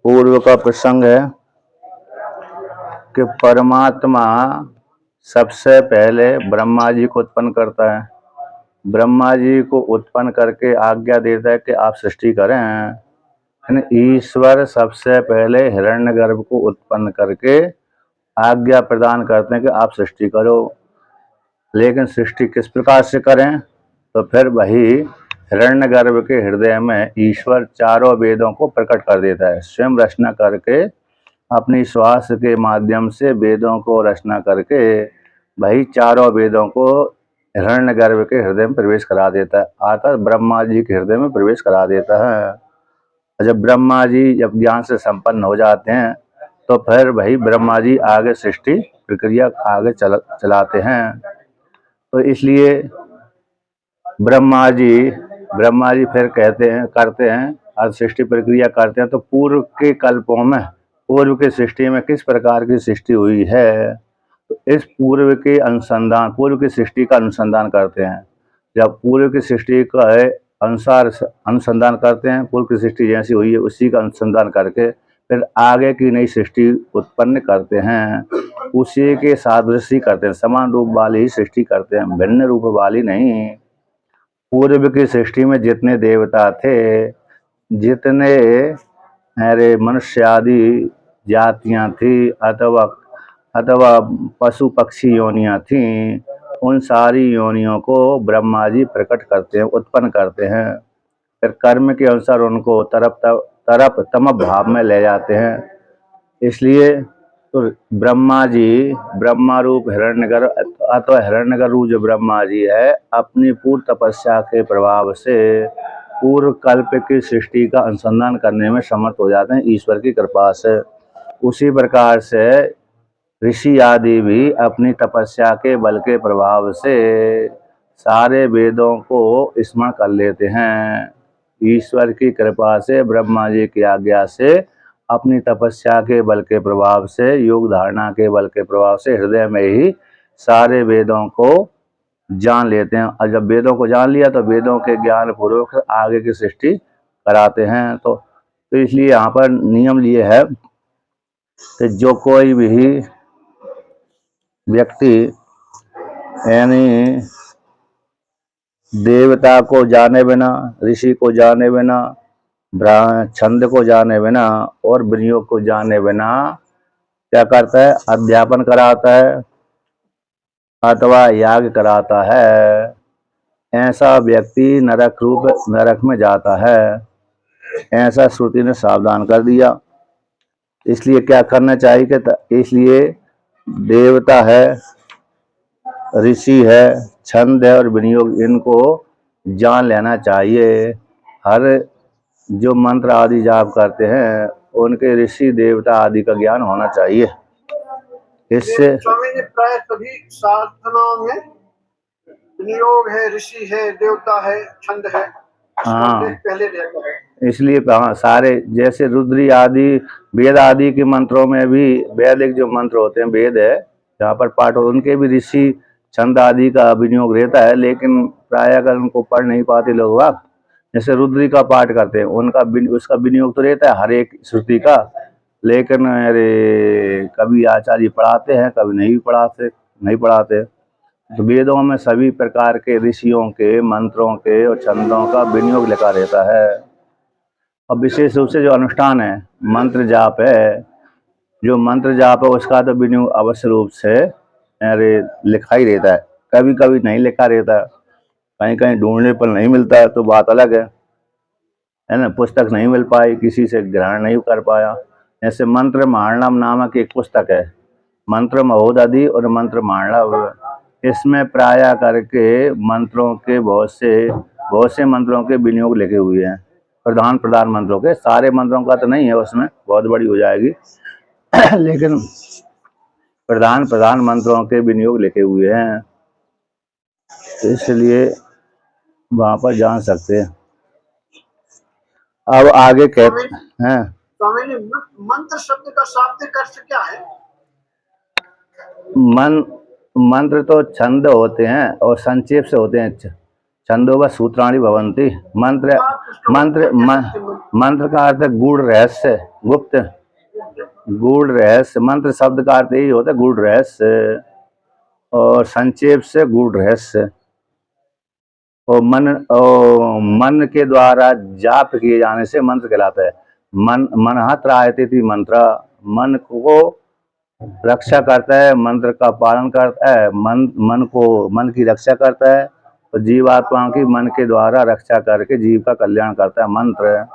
पूर्व का प्रसंग है कि परमात्मा सबसे पहले ब्रह्मा जी को उत्पन्न करता है। ब्रह्मा जी को उत्पन्न करके आज्ञा देता है कि आप सृष्टि करें। यानी ईश्वर सबसे पहले हिरण्यगर्भ को उत्पन्न करके आज्ञा प्रदान करते हैं कि आप सृष्टि करो। लेकिन सृष्टि किस प्रकार से करें? तो फिर वही हिरण्यगर्भ के हृदय में ईश्वर चारों वेदों को प्रकट कर देता है। स्वयं रचना करके अपनी श्वास के माध्यम से वेदों को रचना करके वही चारों वेदों को हिरण्यगर्भ के हृदय में प्रवेश करा देता है, अर्थात ब्रह्मा जी के हृदय में प्रवेश करा देता है। जब ब्रह्मा जी जब ज्ञान से संपन्न हो जाते हैं तो फिर वही ब्रह्मा जी आगे सृष्टि प्रक्रिया आगे चलाते हैं। तो इसलिए ब्रह्मा जी फिर कहते हैं करते हैं और सृष्टि प्रक्रिया करते हैं। तो पूर्व के कल्पों में पूर्व की सृष्टि में किस प्रकार की सृष्टि हुई है, तो इस पूर्व की सृष्टि का अनुसंधान करते हैं। जब पूर्व की सृष्टि का अनुसार अनुसंधान करते हैं, पूर्व की सृष्टि जैसी हुई है उसी का अनुसंधान करके फिर आगे की नई सृष्टि उत्पन्न करते हैं, उसी के सादृश्य करते हैं। समान रूप वाली ही सृष्टि करते हैं, भिन्न रूप वाली नहीं। पूर्व की सृष्टि में जितने देवता थे, जितने मनुष्य आदि जातियां थी अथवा पशु पक्षी योनियां थीं, उन सारी योनियों को ब्रह्मा जी प्रकट करते हैं, उत्पन्न करते हैं। फिर कर्म के अनुसार उनको तरफ तम भाव में ले जाते हैं। इसलिए तो ब्रह्मा जी ब्रह्मा रूप हिरण्यगर्भ अथवा हिरण्यगर्भ रूप जो ब्रह्मा जी है, अपनी पूर्व तपस्या के प्रभाव से पूर्व कल्प की सृष्टि का अनुसंधान करने में समर्थ हो जाते हैं ईश्वर की कृपा से। उसी प्रकार से ऋषि आदि भी अपनी तपस्या के बल के प्रभाव से सारे वेदों को स्मरण कर लेते हैं। ईश्वर की कृपा से ब्रह्मा जी की आज्ञा से अपनी तपस्या के बल के प्रभाव से, योग धारणा के बल के प्रभाव से हृदय में ही सारे वेदों को जान लेते हैं। और जब वेदों को जान लिया तो वेदों के ज्ञान पूर्वक आगे की सृष्टि कराते हैं। तो इसलिए यहाँ पर नियम लिए है कि जो कोई भी व्यक्ति यानी देवता को जाने बिना, ऋषि को जाने बिना, छंद को जाने बिना और विनियोग को जाने बिना क्या करता है? अध्यापन कराता है अथवा याग कराता है, ऐसा व्यक्ति नरक में जाता है, ऐसा श्रुति ने सावधान कर दिया। इसलिए क्या करना चाहिए कि इसलिए देवता है, ऋषि है, छंद है और विनियोग, इनको जान लेना चाहिए। हर जो मंत्र आदि जाप करते हैं उनके ऋषि देवता आदि का ज्ञान होना चाहिए। इससे स्वामी जी प्राय सभी साधनाओं में विनियोग है, ऋषि है, देवता है, छंद है, पहले रहता है। इसलिए सारे जैसे रुद्री आदि वेद आदि के मंत्रों में भी वैदिक जो मंत्र होते हैं, वेद है जहाँ पर पाठ हो, उनके भी ऋषि छंद आदि का विनियोग रहता है। लेकिन प्राय अगर उनको पढ़ नहीं पाते लोग वाक, जैसे रुद्री का पाठ करते हैं, उसका विनियोग तो रहता है हर एक श्रुति का, लेकिन अरे कभी आचार्य पढ़ाते हैं, कभी नहीं पढ़ाते। तो वेदों में सभी प्रकार के ऋषियों के मंत्रों के और छंदों का विनियोग लिखा रहता है। और विशेष रूप से जो अनुष्ठान है, मंत्र जाप है, जो मंत्र जाप है उसका तो विनियोग अवश्य रूप से लिखा ही रहता है। कभी कभी नहीं लिखा रहता, कहीं कहीं ढूंढने पर नहीं मिलता है तो बात अलग है ना। पुस्तक नहीं मिल पाई, किसी से ग्रहण नहीं कर पाया। जैसे मंत्र मांडलम नामक एक पुस्तक है, मंत्र महोदधि और मंत्र मांडलम, इसमें प्राय करके मंत्रों के बहुत से मंत्रों के विनियोग लिखे हुए हैं। प्रधान मंत्रों के, सारे मंत्रों का तो नहीं है, उसमें बहुत बड़ी हो जाएगी लेकिन प्रधान मंत्रों के विनियोग लिखे हुए हैं, तो इसलिए वहां पर जान सकते हैं। अब आगे कहते हैं स्वामी जी, मंत्र शब्द का शाब्दिक अर्थ क्या है? मंत्र तो छंद होते हैं और संक्षेप से होते हैं। छंदो व सूत्राणि भवन्ति। मंत्र का अर्थ गूढ़ रहस्य, गुप्त गूढ़ रहस्य, मंत्र शब्द का अर्थ यही होता है गूढ़ रहस्य, और संक्षेप से गूढ़ रहस्य। और मन के द्वारा जाप किए जाने से मंत्र कहलाता है। मनः त्रायते इति मंत्र, मन को रक्षा करता है, मंत्र का पालन करता है, मन की रक्षा करता है, और जीवात्माओं की मन के द्वारा रक्षा करके जीव का कल्याण करता है मंत्र।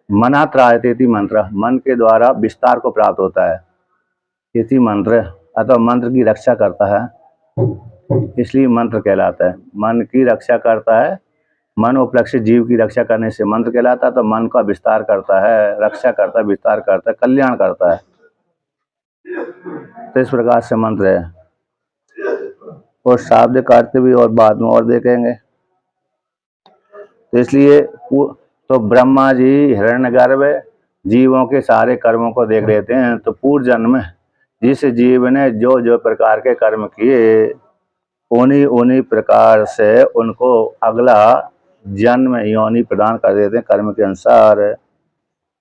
मनः त्रायते इति मंत्र, मन के द्वारा विस्तार को प्राप्त होता है इति मंत्र, अथवा मंत्र की रक्षा करता है, इसलिए मंत्र कहलाता है। मन की रक्षा करता है, मन उपलक्षित जीव की रक्षा करने से मंत्र कहलाता है। तो मन का विस्तार करता है, रक्षा करता है, विस्तार करता है, कल्याण करता है। तो इस प्रकार से मंत्र है, और शाब्दिक अर्थ भी और बाद में और देखेंगे। तो इसलिए तो ब्रह्मा जी हिरण्यगर्भ जीवों के सारे कर्मों को देख लेते हैं। तो पूर्व जन्म में जिस जीव ने जो जो प्रकार के कर्म किए, उन्हीं प्रकार से उनको अगला जन्म योनि प्रदान कर देते हैं कर्म के अनुसार।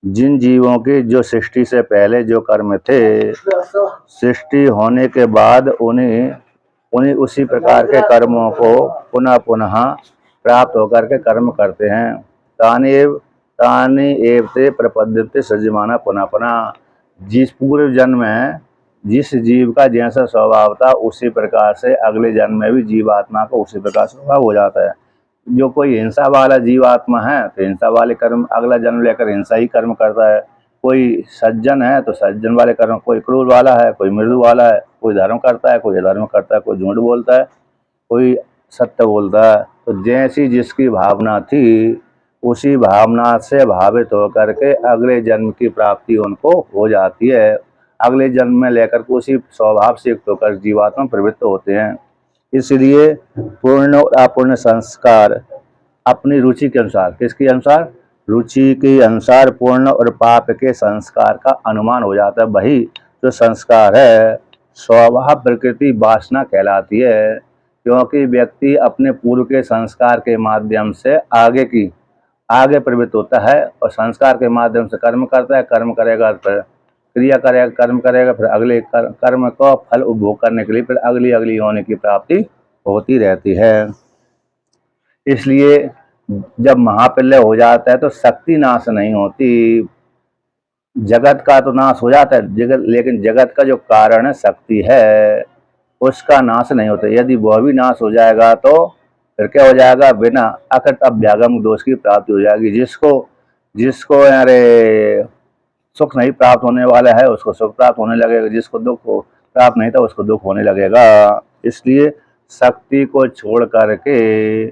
जिन जीवों की जो सृष्टि से पहले जो कर्म थे, सृष्टि होने के बाद उन्हीं उसी प्रकार के कर्मों को पुनः पुनः प्राप्त होकर के कर्म करते हैं। तानि एव ते प्रपद्यते सृज्यमाना पुनः पुनः। जिस पूर्व जन्म में जिस जीव का जैसा स्वभाव था, उसी प्रकार से अगले जन्म में भी जीवात्मा को उसी प्रकार स्वभाव हो जाता है। जो कोई हिंसा वाला जीवात्मा है तो हिंसा वाले कर्म अगला जन्म लेकर हिंसा ही कर्म करता है। कोई सज्जन है तो सज्जन वाले कर्म, कोई क्रूर वाला है, कोई मृदु वाला है, कोई धर्म करता है, कोई अधर्म करता है, कोई झूठ बोलता है, कोई सत्य बोलता है। तो जैसी जिसकी भावना थी, उसी भावना से भावित होकर के अगले जन्म की प्राप्ति उनको हो जाती है। अगले जन्म में लेकर के उसी स्वभाव से युक्त होकर जीवात्मा प्रवृत्त होते हैं। इसलिए पूर्ण और अपूर्ण संस्कार अपनी रुचि के अनुसार, किसके अनुसार? रुचि के अनुसार पूर्ण और पाप के संस्कार का अनुमान हो जाता है। वही जो संस्कार है स्वभाव प्रकृति वासना कहलाती है, क्योंकि व्यक्ति अपने पूर्व के संस्कार के माध्यम से आगे प्रवृत्त होता है, और संस्कार के माध्यम से कर्म करता है। कर्म करेगा फिर क्रिया करेगा, कर्म करेगा, फिर अगले कर्म को फल उपभोग करने के लिए फिर अगली योनि की प्राप्ति होती रहती है। इसलिए जब महाप्रलय हो जाता है तो शक्ति नाश नहीं होती, जगत का तो नाश हो जाता है, लेकिन जगत का जो कारण है शक्ति है, उसका नाश नहीं होता। यदि वह भी नाश हो जाएगा तो फिर क्या हो जाएगा? बिना अकृत अभ्यागम दोष की प्राप्ति हो जाएगी। जिसको अरे सुख नहीं प्राप्त होने वाला है उसको सुख प्राप्त होने लगेगा, जिसको दुख प्राप्त नहीं था उसको दुख होने लगेगा। इसलिए शक्ति को छोड़ करके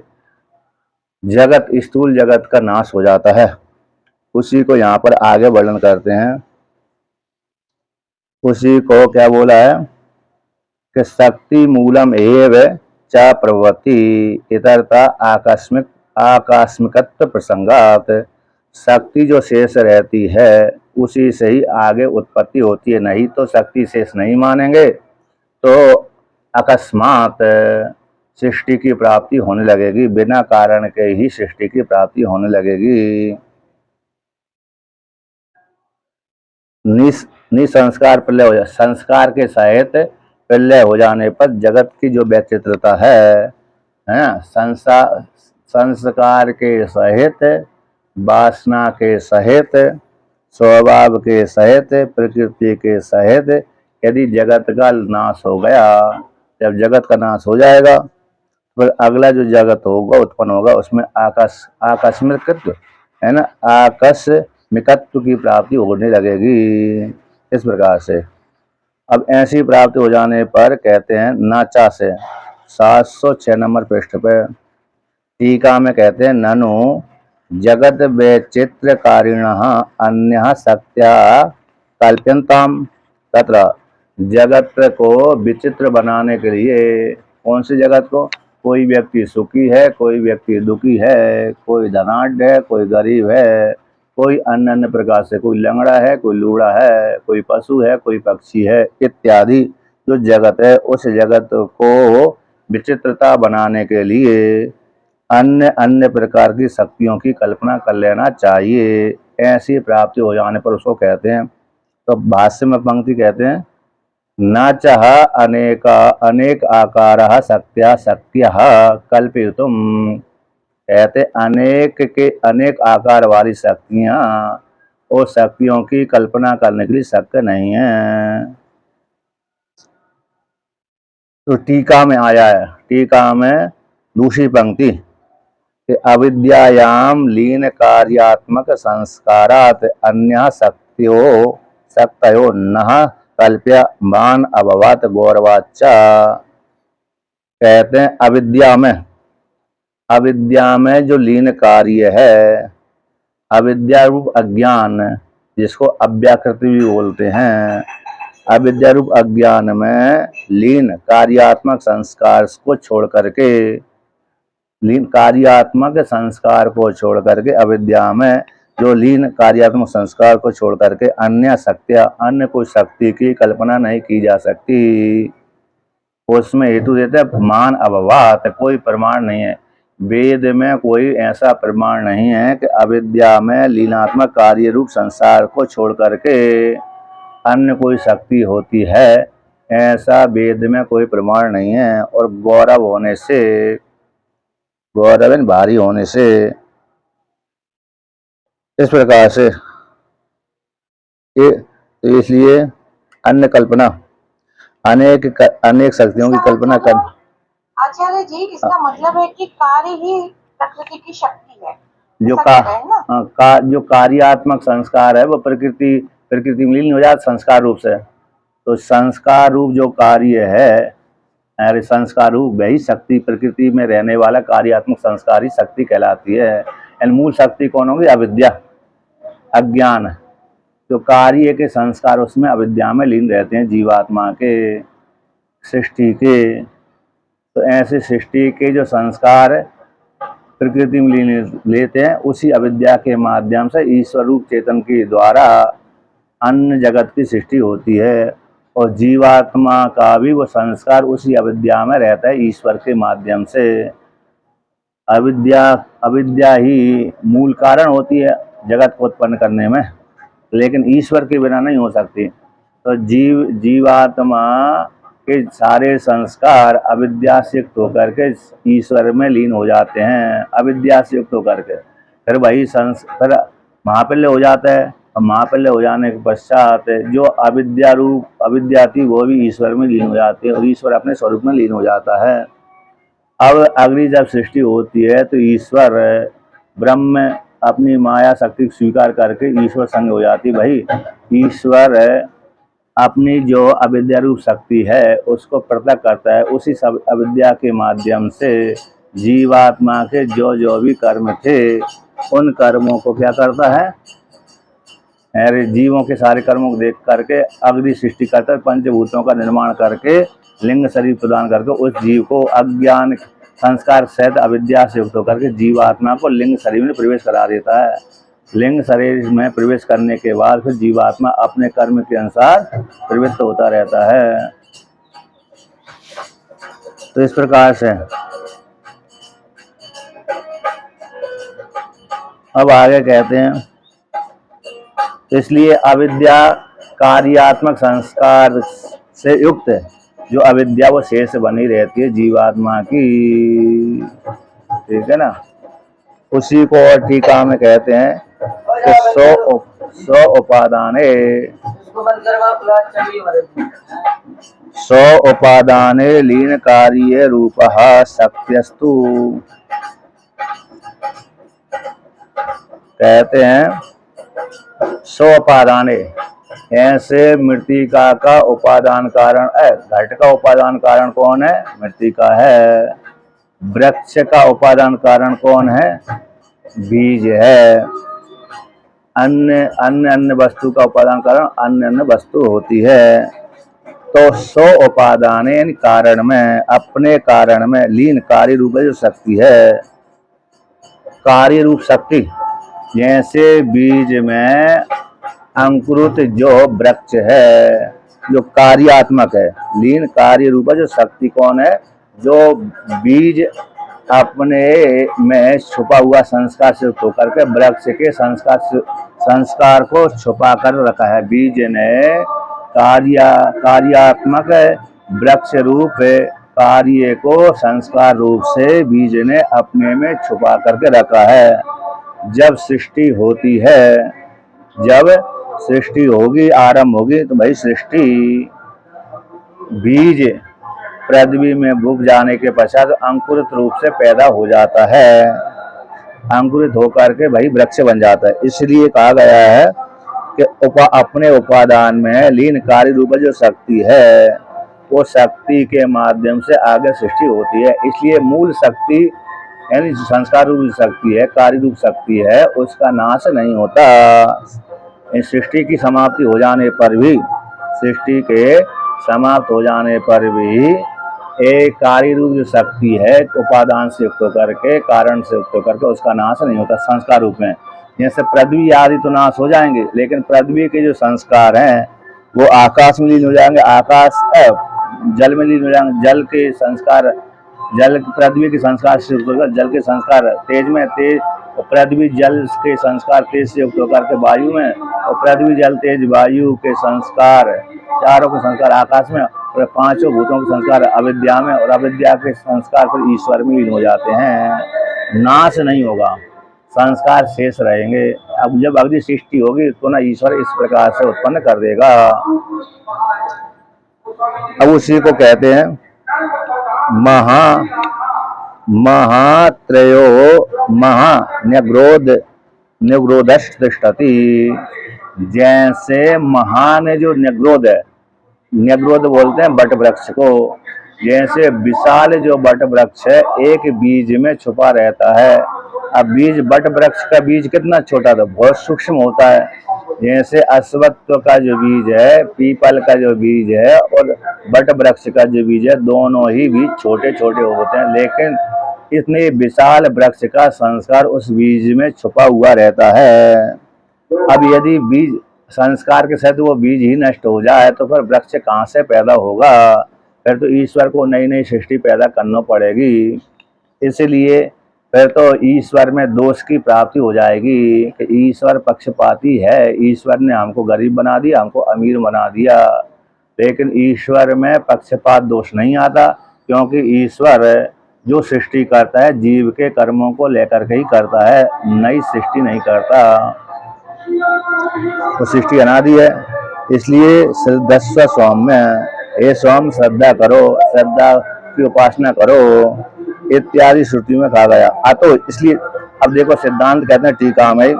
जगत, स्थूल जगत का नाश हो जाता है। उसी को यहाँ पर आगे वर्णन करते हैं। उसी को क्या बोला है कि शक्ति मूलम एव च प्रवृत्ति इतरता आकस्मिकत्व प्रसंगात। शक्ति जो शेष रहती है उसी से ही आगे उत्पत्ति होती है, नहीं तो शक्ति शेष नहीं मानेंगे तो अकस्मात सृष्टि की प्राप्ति होने लगेगी, बिना कारण के ही सृष्टि की प्राप्ति होने लगेगी। निसंस्कार प्रलय हो जाए, संस्कार के सहित प्रलय हो जाने पर जगत की जो वैचित्रता है संस्कार के सहित, वासना के सहित, स्वभाव के सहित, प्रकृति के सहित यदि जगत का नाश हो गया, जब जगत का नाश हो जाएगा फिर अगला जो जगत होगा उत्पन्न होगा उसमें आकस्मिकत्व है ना, आकस्मिकत्व की प्राप्ति होने लगेगी। इस प्रकार से अब ऐसी प्राप्ति हो जाने पर कहते हैं नाचा से 706 नंबर पृष्ठ पर टीका में कहते हैं ननु जगत वैचित्रकारिणः अन्यः शक्त्या कल्प्यन्ताम। तत्र जगत को विचित्र बनाने के लिए, कौन सी जगत को? कोई व्यक्ति सुखी है, कोई व्यक्ति दुखी है, कोई धनाढ्य है, कोई गरीब है, कोई अन्य अन्य प्रकार से, कोई लंगड़ा है, कोई लूढ़ा है, कोई पशु है, कोई पक्षी है इत्यादि जो जगत है, उस जगत को विचित्रता बनाने के लिए अन्य अन्य प्रकार की शक्तियों की कल्पना कर लेना चाहिए। ऐसी प्राप्ति हो जाने पर उसको कहते हैं। तो भाष्य में पंक्ति कहते हैं, न चाह अनेक आकारः शक्त्या शक्त्यः कल्पयितुम। कहते अनेक के अनेक आकार वाली शक्तियां और शक्तियों की कल्पना करने के लिए शक्य नहीं है। तो टीका में आया है, टीका में दूसरी पंक्ति कि अविद्यायाम लीन कार्यात्मक संस्कारात अन्य शक्तयो नः कल्प्यमान अभवत गौरवाच्चा। कहते हैं अविद्या में जो लीन कार्य है, अविद्या रूप अज्ञान जिसको अव्याकृति भी बोलते हैं, अविद्या रूप अज्ञान में लीन कार्यात्मक संस्कार को छोड़ करके, लीन कार्यात्मक संस्कार को छोड़ करके, अविद्या में जो लीन कार्यात्मक संस्कार को छोड़ करके अन्य कोई शक्ति की कल्पना नहीं की जा सकती। उसमें हेतु देते हैं मान अभवात, कोई प्रमाण नहीं है, वेद में कोई ऐसा प्रमाण नहीं है कि अविद्या में लीनात्मक कार्य रूप संसार को छोड़ करके अन्य कोई शक्ति होती है, ऐसा वेद में कोई प्रमाण नहीं है। और गौरव भारी होने से इस प्रकार से तो इसलिए अन्य कल्पना अनेक शक्तियों की कल्पना कर। आचार्य जी, इसका मतलब है कि कार्य ही प्रकृति की शक्ति है, जो कार्यात्मक संस्कार है वो प्रकृति में लीन हो जाता संस्कार रूप से। तो संस्कार रूप जो कार्य है, अरे संस्कार रूप वही शक्ति, प्रकृति में रहने वाला कार्यात्मक संस्कार ही शक्ति कहलाती है। मूल शक्ति कौन होगी? अविद्या, अज्ञान। जो कार्य के संस्कार उसमें अविद्या में लीन रहते हैं, जीवात्मा के, सृष्टि के। तो ऐसे सृष्टि के जो संस्कार प्रकृति में लीन लेते हैं, उसी अविद्या के माध्यम से ईश्वर रूप चेतन के द्वारा अन्य जगत की सृष्टि होती है। और जीवात्मा का भी वो संस्कार उसी अविद्या में रहता है, ईश्वर के माध्यम से। अविद्या ही मूल कारण होती है जगत को उत्पन्न करने में, लेकिन ईश्वर के बिना नहीं हो सकती। तो जीवात्मा के सारे संस्कार अविद्या से युक्त होकर के ईश्वर में लीन हो जाते हैं, अविद्या से युक्त होकर के। फिर वही फिर महाप्रलय हो जाता है, और महाप्रलय हो जाने के पश्चात जो अविद्या थी वो भी ईश्वर में लीन हो जाती है, और ईश्वर अपने स्वरूप में लीन हो जाता है। अब अगली जब सृष्टि होती है तो ईश्वर ब्रह्म अपनी माया शक्ति स्वीकार करके ईश्वर संग हो जाती। भाई ईश्वर अपनी जो अविद्या रूप शक्ति है उसको पृथक करता है, उसी सब अविद्या के माध्यम से जीवात्मा के जो भी कर्म थे उन कर्मों को क्या करता है, अरे जीवों के सारे कर्मों को देख करके अगली सृष्टि करता है, पंचभूतों का निर्माण करके लिंग शरीर प्रदान करके उस जीव को अज्ञान संस्कार सहित अविद्या से युक्त होकर के जीवात्मा को लिंग शरीर में प्रवेश करा देता है। लिंग शरीर में प्रवेश करने के बाद फिर जीवात्मा अपने कर्म के अनुसार प्रवृत्त होता रहता है। तो इस प्रकार से अब आगे कहते हैं, इसलिए अविद्या कार्यात्मक संस्कार से युक्त जो अविद्या वो शेष बनी रहती है जीवात्मा की, ठीक है ना। उसी को और टीका में कहते हैं कि सौ उपादाने लीन कार्य रूपः शक्त्यस्तु। कहते हैं 100 उपादाने, ऐसे मृत्तिका का उपादान कारण है। घट का उपादान कारण कौन है? मृत्तिका है। वृक्ष का उपादान कारण कौन है? बीज है। अन्य वस्तु का उपादान कारण अन्य वस्तु होती है। तो 100 उपादाने कारण में, अपने कारण में लीन कार्य रूप जो शक्ति है, कार्य रूप शक्ति जैसे बीज में अंकुरित जो वृक्ष है जो कार्यात्मक है, लीन कार्य रूप जो शक्ति कौन है? जो बीज अपने में छुपा हुआ संस्कार से होकर के वृक्ष के संस्कार संस्कार को छुपा कर रखा है। बीज ने कार्यात्मक वृक्ष रूप कार्य को संस्कार रूप से बीज ने अपने में छुपा करके रखा है। जब सृष्टि होती है, जब सृष्टि होगी, आरंभ होगी, तो भाई सृष्टि बीज पृथ्वी में उग जाने के पश्चात अंकुरित रूप से पैदा हो जाता है। अंकुरित होकर के भाई वृक्ष बन जाता है। इसलिए कहा गया है कि अपने उपादान में लीन कार्य रूप जो शक्ति है, वो शक्ति के माध्यम से आगे सृष्टि होती है। इसलिए मूल शक्ति यानी संस्कार रूप शक्ति है, कार्य रूप शक्ति है, उसका नाश नहीं होता। इस सृष्टि की समाप्ति हो जाने पर भी, सृष्टि के समाप्त हो जाने पर भी एक कार्य रूप जो शक्ति है, उपादान से युक्त होकर के, कारण से युक्त होकर के उसका नाश नहीं होता संस्कार रूप में। जैसे पृथ्वी आदि तो नाश हो जाएंगे, लेकिन पृथ्वी के जो संस्कार हैं वो आकाश में लीन हो जाएंगे, आकाश जल में लीन हो जाएंगे, जल के संस्कार, जल पृथ्वी के संस्कार से युक्त होकर जल के संस्कार तेज में, तेज पृथ्वी जल के संस्कार तेज से युक्त होकर के वायु में, और पृथ्वी जल तेज वायु के संस्कार, चारों के संस्कार आकाश में, और पांचों भूतों के संस्कार अविद्या में, और अविद्या के संस्कार फिर ईश्वर में लीन हो जाते हैं। नाश नहीं होगा, संस्कार शेष रहेंगे। अब जब अगली सृष्टि होगी तो ना ईश्वर इस प्रकार से उत्पन्न कर देगा। अब उसी को कहते हैं महात्रयो निग्रोधष्टति। जैसे महान जो निग्रोध है, निग्रोध बोलते हैं बट वृक्ष को, जैसे विशाल जो बट वृक्ष है एक बीज में छुपा रहता है। अब बीज बट वृक्ष का बीज कितना छोटा था, बहुत सूक्ष्म होता है। जैसे अश्वत्थ का जो बीज है, पीपल का जो बीज है, और बट वृक्ष का जो बीज है, दोनों ही बीज छोटे छोटे होते हैं, लेकिन इतने विशाल वृक्ष का संस्कार उस बीज में छुपा हुआ रहता है। अब यदि बीज संस्कार के साथ वो बीज ही नष्ट हो जाए तो फिर वृक्ष कहाँ से पैदा होगा? फिर तो ईश्वर को नई नई सृष्टि पैदा करना पड़ेगी। इसलिए फिर तो ईश्वर में दोष की प्राप्ति हो जाएगी कि ईश्वर पक्षपाती है, ईश्वर ने हमको गरीब बना दिया, हमको अमीर बना दिया। लेकिन ईश्वर में पक्षपात दोष नहीं आता, क्योंकि ईश्वर जो सृष्टि करता है जीव के कर्मों को लेकर के ही करता है, नई सृष्टि नहीं करता। तो सृष्टि अनादि है। इसलिए श्रद्धस्व स्वाम में, हे स्वाम श्रद्धा करो, श्रद्धा की उपासना करो इत्यादि श्रुति में कहा गया। अतो इसलिए अब देखो सिद्धांत कहते हैं टीका में,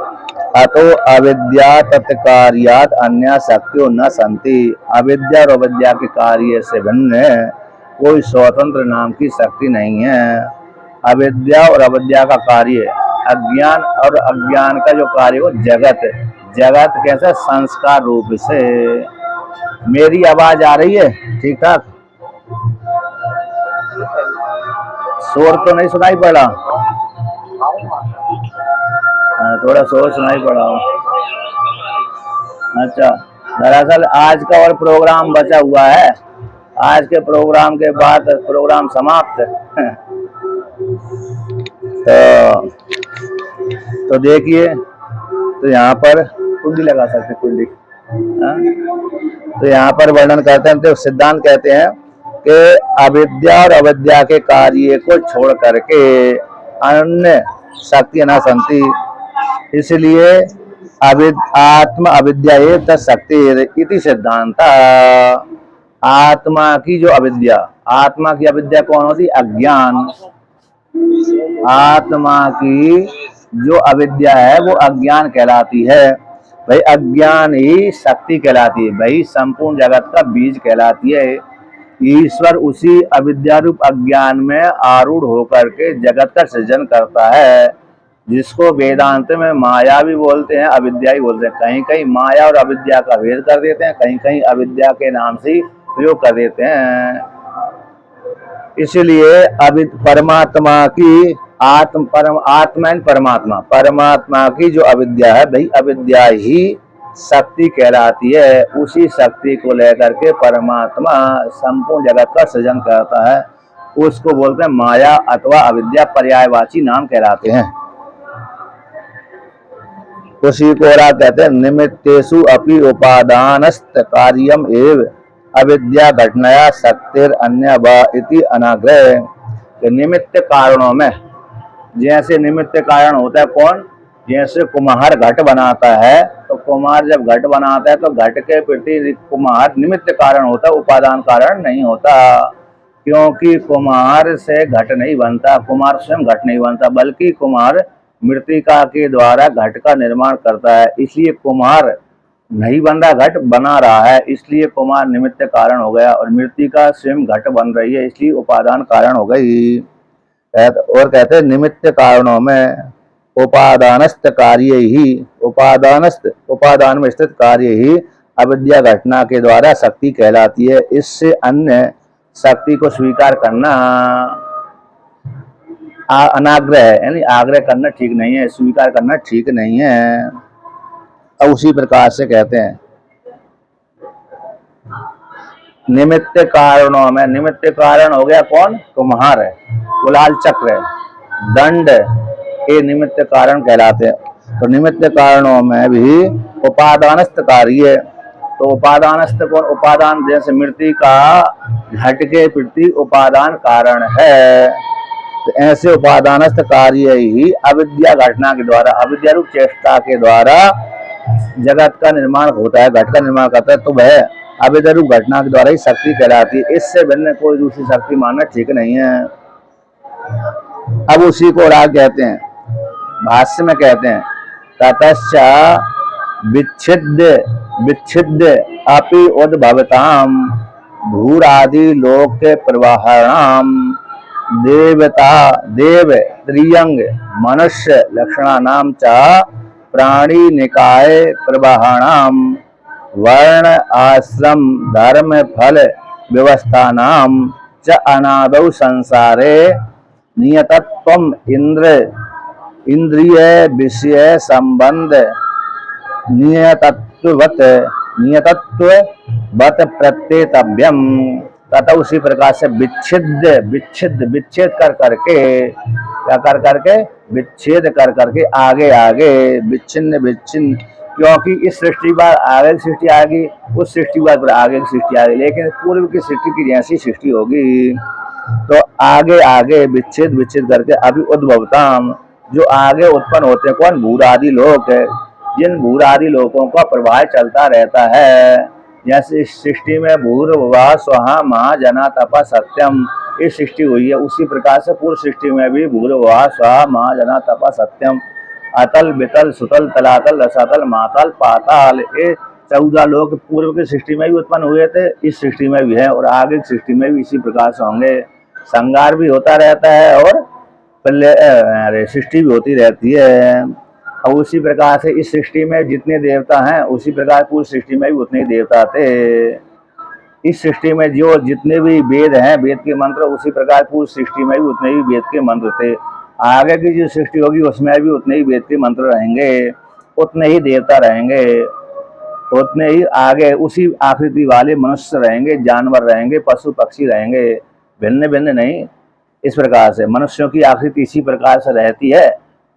अतो अविद्या तत्कार्यात अन्य शक्तियों न संति। अविद्या और अविद्या के कार्य से भिन्न कोई स्वतंत्र नाम की शक्ति नहीं है। अविद्या और अविद्या का कार्य, अज्ञान और अज्ञान का जो कार्य हो जगत, जगत कैसे संस्कार रूप से। मेरी आवाज आ रही है ठीक ठाक? शोर तो नहीं सुनाई पड़ा? थोड़ा शोर सुनाई पड़ा। अच्छा, दरअसल आज का और प्रोग्राम बचा हुआ है, आज के प्रोग्राम के बाद प्रोग्राम समाप्त। तो देखिए, तो यहाँ पर कुंडी लगा सकते, कुंडी। तो यहाँ पर वर्णन करते हैं, तो सिद्धांत कहते हैं कि अविद्या और अविद्या के कार्य को छोड़ करके अन्य शक्ति न संति। इसलिए आत्मा अविद्या एक शक्ति इति सिद्धांत। आत्मा की जो अविद्या, आत्मा की अविद्या कौन होती? अज्ञान। आत्मा की जो अविद्या है वो अज्ञान कहलाती है। भाई अज्ञान ही शक्ति कहलाती है, भाई संपूर्ण जगत का बीज कहलाती है। ईश्वर उसी अविद्या रूप अज्ञान में आरूढ़ होकर के जगत का सृजन करता है, जिसको वेदांत में माया भी बोलते हैं, अविद्या भी बोलते हैं। कहीं कहीं माया और अविद्या का भेद कर देते हैं, कहीं कहीं अविद्या के नाम से प्रयोग कर देते हैं। इसलिए परमात्मा की परमात्मा की जो अविद्या है, भाई अविद्या ही शक्ति कहलाती है। उसी शक्ति को लेकर के परमात्मा संपूर्ण जगत का सृजन करता है, उसको बोलते हैं माया अथवा अविद्या, पर्यायवाची नाम कहलाते हैं। उसी को और कहते हैं निमित्तेषु अपि उपादानस्त कार्यम एव अविद्या घटनाया शक्तिर अन्य वा इति अनाग्रह। तो निमित्त कारणों में जैसे निमित्त कारण होता है कौन, जैसे कुम्हार घट बनाता है, तो कुम्हार जब घट बनाता है तो घट के प्रति कुम्हार निमित्त कारण होता है, उपादान कारण नहीं होता। क्योंकि कुम्हार से घट नहीं बनता, कुम्हार स्वयं घट नहीं बनता, बल्कि कुम्हार मृत्तिका के द्वारा घट का निर्माण करता है। इसलिए कुम्हार नहीं बन रहा, घट बना रहा है, इसलिए कुम्हार निमित्त कारण हो गया, और मृत्तिका स्वयं घट बन रही है, इसलिए उपादान कारण हो गई। और कहते हैं निमित्त कारणों में उपादानस्थ कार्य ही, उपादान में स्थित कार्य ही अविद्या घटना के द्वारा शक्ति कहलाती है। इससे अन्य शक्ति को स्वीकार करना अनाग्रह है, यानी आग्रह करना ठीक नहीं है, स्वीकार करना ठीक नहीं है। अब उसी प्रकार से कहते हैं निमित्त कारणों में, निमित्त कारण हो गया कौन, कुम्हार है, कुलाल चक्र, दंड, ये निमित्त कारण कहलाते हैं। तो निमित्त कारणों में भी उपादानस्थ कार्य, तो उपादानस्थ कौन, उपादान जैसे मृत्तिका घट के प्रति उपादान कारण है, तो ऐसे उपादानस्थ कार्य ही अविद्या घटना के द्वारा, अविद्या रूप चेष्टा के द्वारा जगत का निर्माण होता है, घट का निर्माण करता है, तो वह अविद्या रूप घटना के द्वारा ही शक्ति कहलाती है। इससे भिन्न कोई दूसरी शक्ति मानना ठीक नहीं है। अब उसी को राग कहते हैं, भाष्य में कहते हैं ततश्च विच्छिद अपि उद्भवताम भूरादि लोक प्रवाहणाम देवता देव त्रियंग मनुष्य लक्षणानाम च प्राणी निकाय प्रवाहणाम वर्ण आश्रम धर्म फल व्यवस्थानाम च अनादौ संसारे नियतत्वम इंद्रिय विषय संबंध नियतत्ववत प्रत्येतव्यम। तथा उसी प्रकार से विच्छेद कर करके, क्या कर करके, विच्छेद कर करके आगे आगे विच्छिन्न, क्योंकि इस सृष्टि बाद आगे की सृष्टि आएगी, उस सृष्टि बाद आगे की सृष्टि आएगी, लेकिन पूर्व की सृष्टि की जैसी सृष्टि होगी, तो आगे आगे विच्छेद करके अभी उद्भवताम, जो आगे उत्पन्न होते हैं कौन, भूरादि लोक है, जिन भूरादि लोकों का प्रवाह चलता रहता है। जैसे इस सृष्टि में भूर्भुवः स्वः महाजना तपा सत्यम, इस सृष्टि हुई है, उसी प्रकार से पूर्व सृष्टि में भी भूर्भुवः स्वः महाजना तपा सत्यम, अतल वितल सुतल तलातल रसातल मातल पाताल, ये 14 लोग पूर्व की सृष्टि में भी उत्पन्न हुए थे, इस सृष्टि में भी है, और आगे की सृष्टि में भी इसी प्रकार से होंगे। संगार भी होता रहता है और सृष्टि भी होती रहती है। और उसी प्रकार से इस सृष्टि में जितने देवता हैं, उसी प्रकार पूर्व सृष्टि में भी उतने देवता थे। इस सृष्टि में जो जितने भी वेद हैं, वेद के मंत्र, उसी प्रकार पूर्व सृष्टि में भी उतने ही वेद के मंत्र थे। आगे की जो सृष्टि होगी उसमें भी उतने ही वेद के मंत्र रहेंगे, उतने ही देवता रहेंगे, उतने ही आगे उसी आकृति वाले मनुष्य रहेंगे, जानवर रहेंगे, पशु पक्षी रहेंगे, भिन्न भिन्न नहीं। इस प्रकार से मनुष्यों की आकृति इसी प्रकार से रहती है,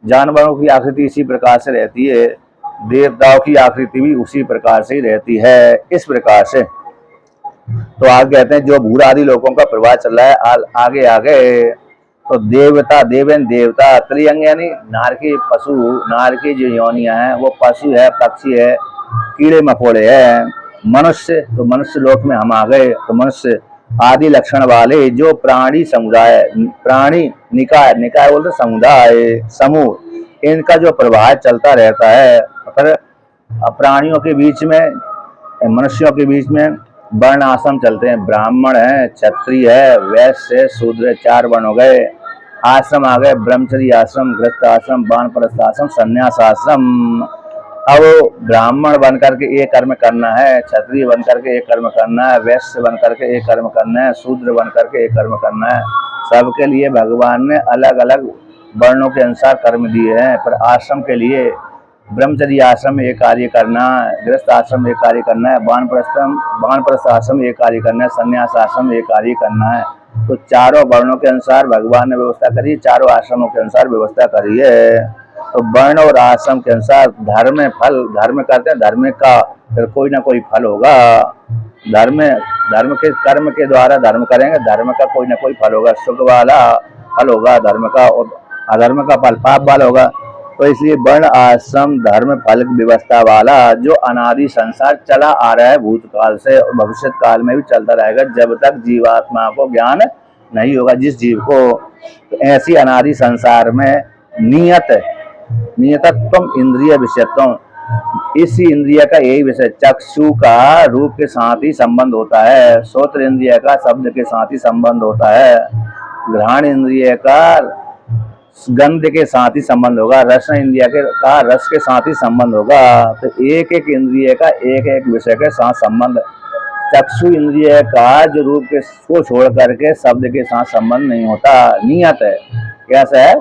जानवरों की आकृति इसी प्रकार से रहती है, देवताओं की आकृति भी उसी प्रकार से ही रहती है। इस प्रकार से तो आगे कहते हैं जो भूर आदि लोगों का प्रवाह चल रहा है आगे आगे, तो देवता देवेन देवता त्रियंग, यानी नार की पशु, नार की जो योनियां हैं वो पशु है, पक्षी है, कीड़े मकोड़े है, मनुष्य, तो मनुष्य लोक में हम आ गए, तो मनुष्य आदि लक्षण वाले जो प्राणी समुदाय, प्राणी निकाय, निकाय बोलते समुदाय समूह, इनका जो प्रवाह चलता रहता है। फिर प्राणियों के बीच में, मनुष्यों के बीच में वर्ण आश्रम चलते हैं, ब्राह्मण है, क्षत्रिय है, वैश्य है, शूद्र, 4 वर्ण हो गए। आश्रम आ गए, ब्रह्मचर्य आश्रम, गृहस्थ आश्रम, वानप्रस्थ आश्रम, संन्यास आश्रम। अब ब्राह्मण बन करके एक कर्म करना है, क्षत्रिय बन करके एक कर्म करना है, वैश्य बन करके एक कर्म करना है, शूद्र बन करके एक कर्म करना है। सबके लिए भगवान ने अलग अलग वर्णों के अनुसार कर्म दिए हैं। पर आश्रम के लिए ब्रह्मचर्य आश्रम में एक कार्य करना है, गृहस्थ आश्रम में एक कार्य करना है, वानप्रस्थ आश्रम में एक कार्य करना है, संन्यास आश्रम में एक कार्य करना है। तो चारों वर्णों के अनुसार भगवान ने व्यवस्था करी, चारों आश्रमों के अनुसार व्यवस्था करी है। तो वर्ण और आश्रम के अनुसार धर्म फल, धर्म करते हैं, धर्म का फिर कोई ना कोई फल होगा। धर्म धर्म के कर्म के द्वारा धर्म करेंगे, धर्म का कोई ना कोई फल होगा, सुख वाला फल होगा धर्म का, और अधर्म का फल पाप वाला होगा। तो इसलिए वर्ण आश्रम धर्म फल व्यवस्था वाला जो अनादि संसार चला आ रहा है भूतकाल से और भविष्य काल में भी चलता रहेगा, जब तक जीवात्मा को ज्ञान नहीं होगा जिस जीव को। तो ऐसी अनादि संसार में नियतत्व इंद्रिय विषयत्व, इसी इंद्रिय का यही विषय, चक्षु का रूप के साथ ही संबंध होता है, श्रोत्र इंद्रिय का शब्द के साथ ही संबंध होता है, घ्राण इंद्रिय का गंध के साथ ही संबंध होगा, रस इंद्रिय का रस के साथ ही संबंध होगा। तो एक एक इंद्रिय का एक एक विषय के साथ संबंध। चक्षु इंद्रिय का जो रूप के को छोड़ करके शब्द के साथ संबंध नहीं होता, नियत है। कैसा है?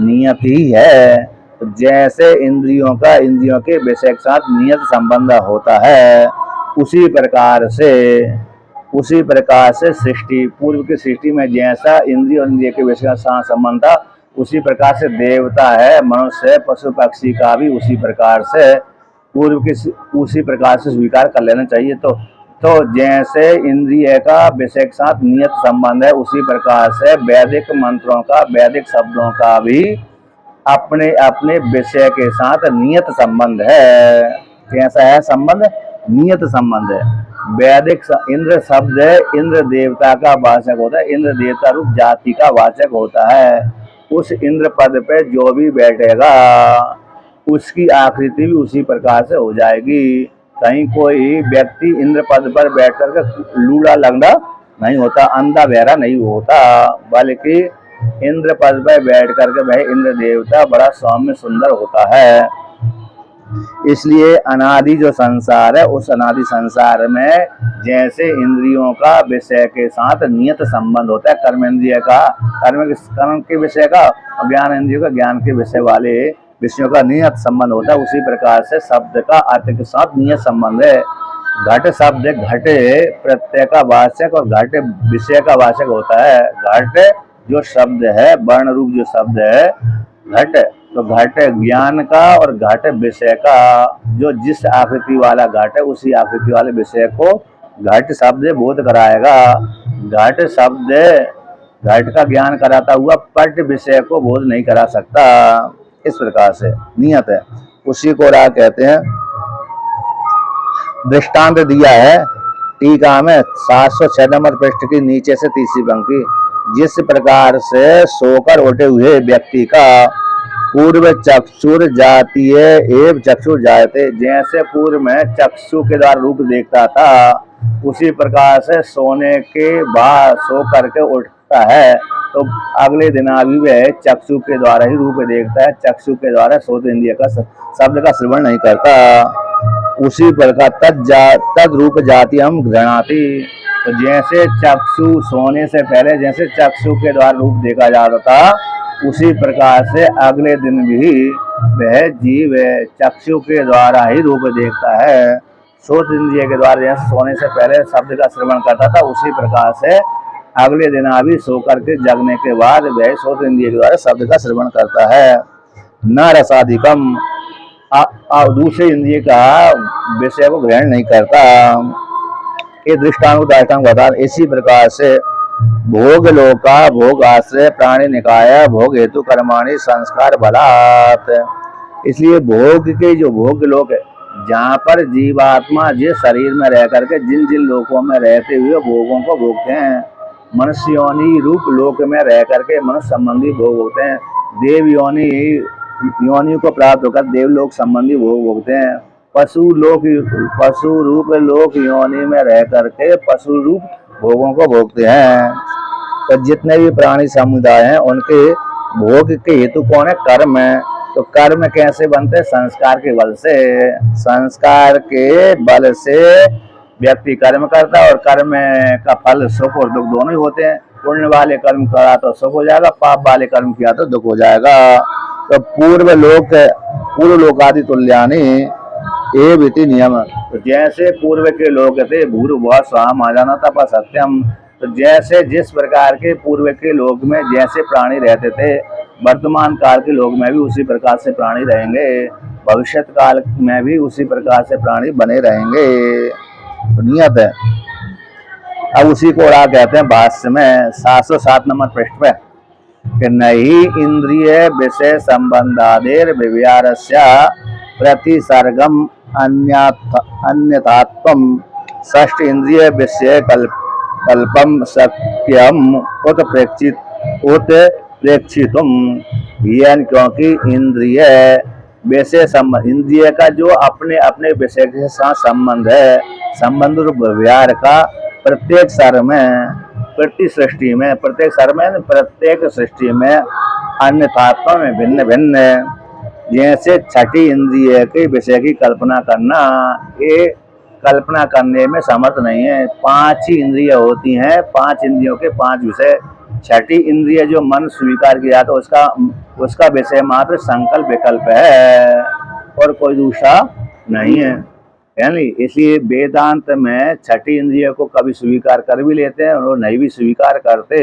नियत ही है। तो जैसे इंद्रियों का इंद्रियों के विषय के साथ नियत संबंध होता है, उसी प्रकार से सृष्टि, पूर्व की सृष्टि में जैसा इंद्रिय और इंद्रिय के विषय के साथ संबंध था, उसी प्रकार से देवता है, मनुष्य, पशु पक्षी का भी उसी प्रकार से पूर्व के उसी प्रकार से स्वीकार कर लेना चाहिए। तो जैसे इंद्रिय का विषय के साथ नियत संबंध है, उसी प्रकार से वैदिक मंत्रों का, वैदिक शब्दों का भी अपने अपने विषय के साथ नियत संबंध है। कैसा है संबंध? नियत संबंध है। वैदिक इंद्र शब्द है, इंद्र देवता का वाचक होता है, इंद्र देवता रूप जाति का वाचक होता है। उस इंद्र पद पे जो भी बैठेगा उसकी आकृति भी उसी प्रकार से हो जाएगी। कहीं कोई व्यक्ति इंद्र पद पर बैठ करके लूड़ा लंगड़ा नहीं होता, अंधा बहरा नहीं होता, बल्कि इंद्र पद पर बैठ करके वह इंद्र देवता बड़ा सौम्य सुंदर होता है। इसलिए अनादि जो संसार है, उस अनादि संसार में जैसे इंद्रियों का विषय के साथ नियत संबंध होता है, कर्मेंद्रिय का कर्म के विषय का, और ज्ञान इंद्रियों का ज्ञान के विषय वाले विषयों का नियत संबंध होता है, उसी प्रकार से शब्द का अर्थ के साथ नियत संबंध है। घट शब्द घटे प्रत्यय का वाचक और घट विषय का वाचक होता है। घट जो शब्द है, वर्ण रूप जो शब्द है घट, तो घट ज्ञान का और घट विषय का, जो जिस आकृति वाला घट है उसी आकृति वाले विषय को घट शब्द बोध कराएगा। घट शब्द घट का ज्ञान कराता हुआ पट विषय को बोध नहीं करा सकता। इस प्रकार से नियत है। उसी को राग कहते हैं। दृष्टांत दिया है टीका में 706 नंबर पृष्ठ की नीचे से तीसरी पंक्ति, जिस प्रकार से सोकर उठे हुए व्यक्ति का पूर्व चक्षुर जातीय एवं चक्षुर जायते, जैसे पूर्व में चक्षु के द्वारा रूप देखता था, उसी प्रकार से सोने के बाद सो करके उठता है तो अगले दिन भी वह चक्षु के द्वारा ही रूप देखता है, चक्षु के द्वारा श्रोत इंद्रिय का शब्द का श्रवण नहीं करता। उसी प्रकार तद रूप जाति हम घृणाति, तो जैसे चक्षु सोने से पहले जैसे चक्षु के द्वारा रूप देखा जाता था, उसी प्रकार से अगले दिन भी वह जीव चक्षु के द्वारा ही रूप देखता है। श्रोत इंद्रिय के द्वारा जैसे सोने से पहले शब्द का श्रवण करता था, उसी प्रकार से अगले दिन भी सो करके जगने के बाद वह श्रोत इंद्रिय के द्वारा शब्द का श्रवण करता है। न रसाधिकम, दूसरे इंद्रिय का विषय को ग्रहण नहीं करता। ये दृष्टांत बता। इसी प्रकार से भोग लोका भोग आश्रय प्राणी निकाय भोग हेतु कर्माणि संस्कार बलात्, इसलिए भोग के जो भोग लोक है, जहाँ पर जीवात्मा जिस शरीर में रह करके जिन जिन लोकों में रहते हुए भोगों को भोगते हैं, मनुष्य योनि रूप लोक में रह करके मनुष्य संबंधी भोग होते हैं, देव योनि को प्राप्त होकर देवलोक संबंधी भोग भोगते हैं, पशु रूप लोक योनि में रह करके पशु रूप भोगों को भोगते हैं। तो जितने भी प्राणी समुदाय हैं उनके भोग के हेतु कौन है? कर्म है। तो कर्म कैसे बनते हैं? संस्कार के बल से। संस्कार के बल से व्यक्ति कर्म करता है और कर्म का फल सुख और दुख दोनों ही होते हैं। पुण्य वाले कर्म करा तो सुख हो जाएगा, पाप वाले कर्म किया तो दुख हो जाएगा। तो पूर्व लोकादि तुल्यानि एवं नियम, तो जैसे पूर्व के लोग थे भूर्भुवः स्वः महाजानः तपः सत्यम, तो जैसे जिस प्रकार के पूर्व के लोक में जैसे प्राणी रहते थे, वर्तमान काल के लोक में भी उसी प्रकार से प्राणी रहेंगे, भविष्य काल में भी उसी प्रकार से प्राणी बने रहेंगे। तो नियत है। अब उसी को और कहते हैं भाष्य में 707 नंबर पृष्ठ पे कि नहीं इंद्रिय विषय संबंधादेर व्यवहारस्य प्रतिसर्गम अन्यथात्वम षष्ठ इंद्रिय विषय कल्पम शक्यम उत्प्रेक्षितुम। यानी क्योंकि इंद्रिय विषय संबंध, इंद्रिय का जो अपने अपने विषय के साथ संबंध है, संबंध रूप व्यवहार का प्रत्येक सर में, प्रति सृष्टि में, प्रत्येक सर में, प्रत्येक सृष्टि में अन्यथात्व में भिन्न भिन्न। जैसे छठी इंद्रिय के विषय की कल्पना करना, ये कल्पना करने में समर्थ नहीं है। 5 ही इंद्रिय होती हैं, 5 इंद्रियों के 5 विषय। छठी इंद्रिय जो मन स्वीकार किया तो उसका विषय मात्र संकल्प विकल्प है और कोई दूसरा नहीं है। यानी इसलिए वेदांत में छठी इंद्रिय को कभी स्वीकार कर भी लेते हैं और नहीं भी स्वीकार करते।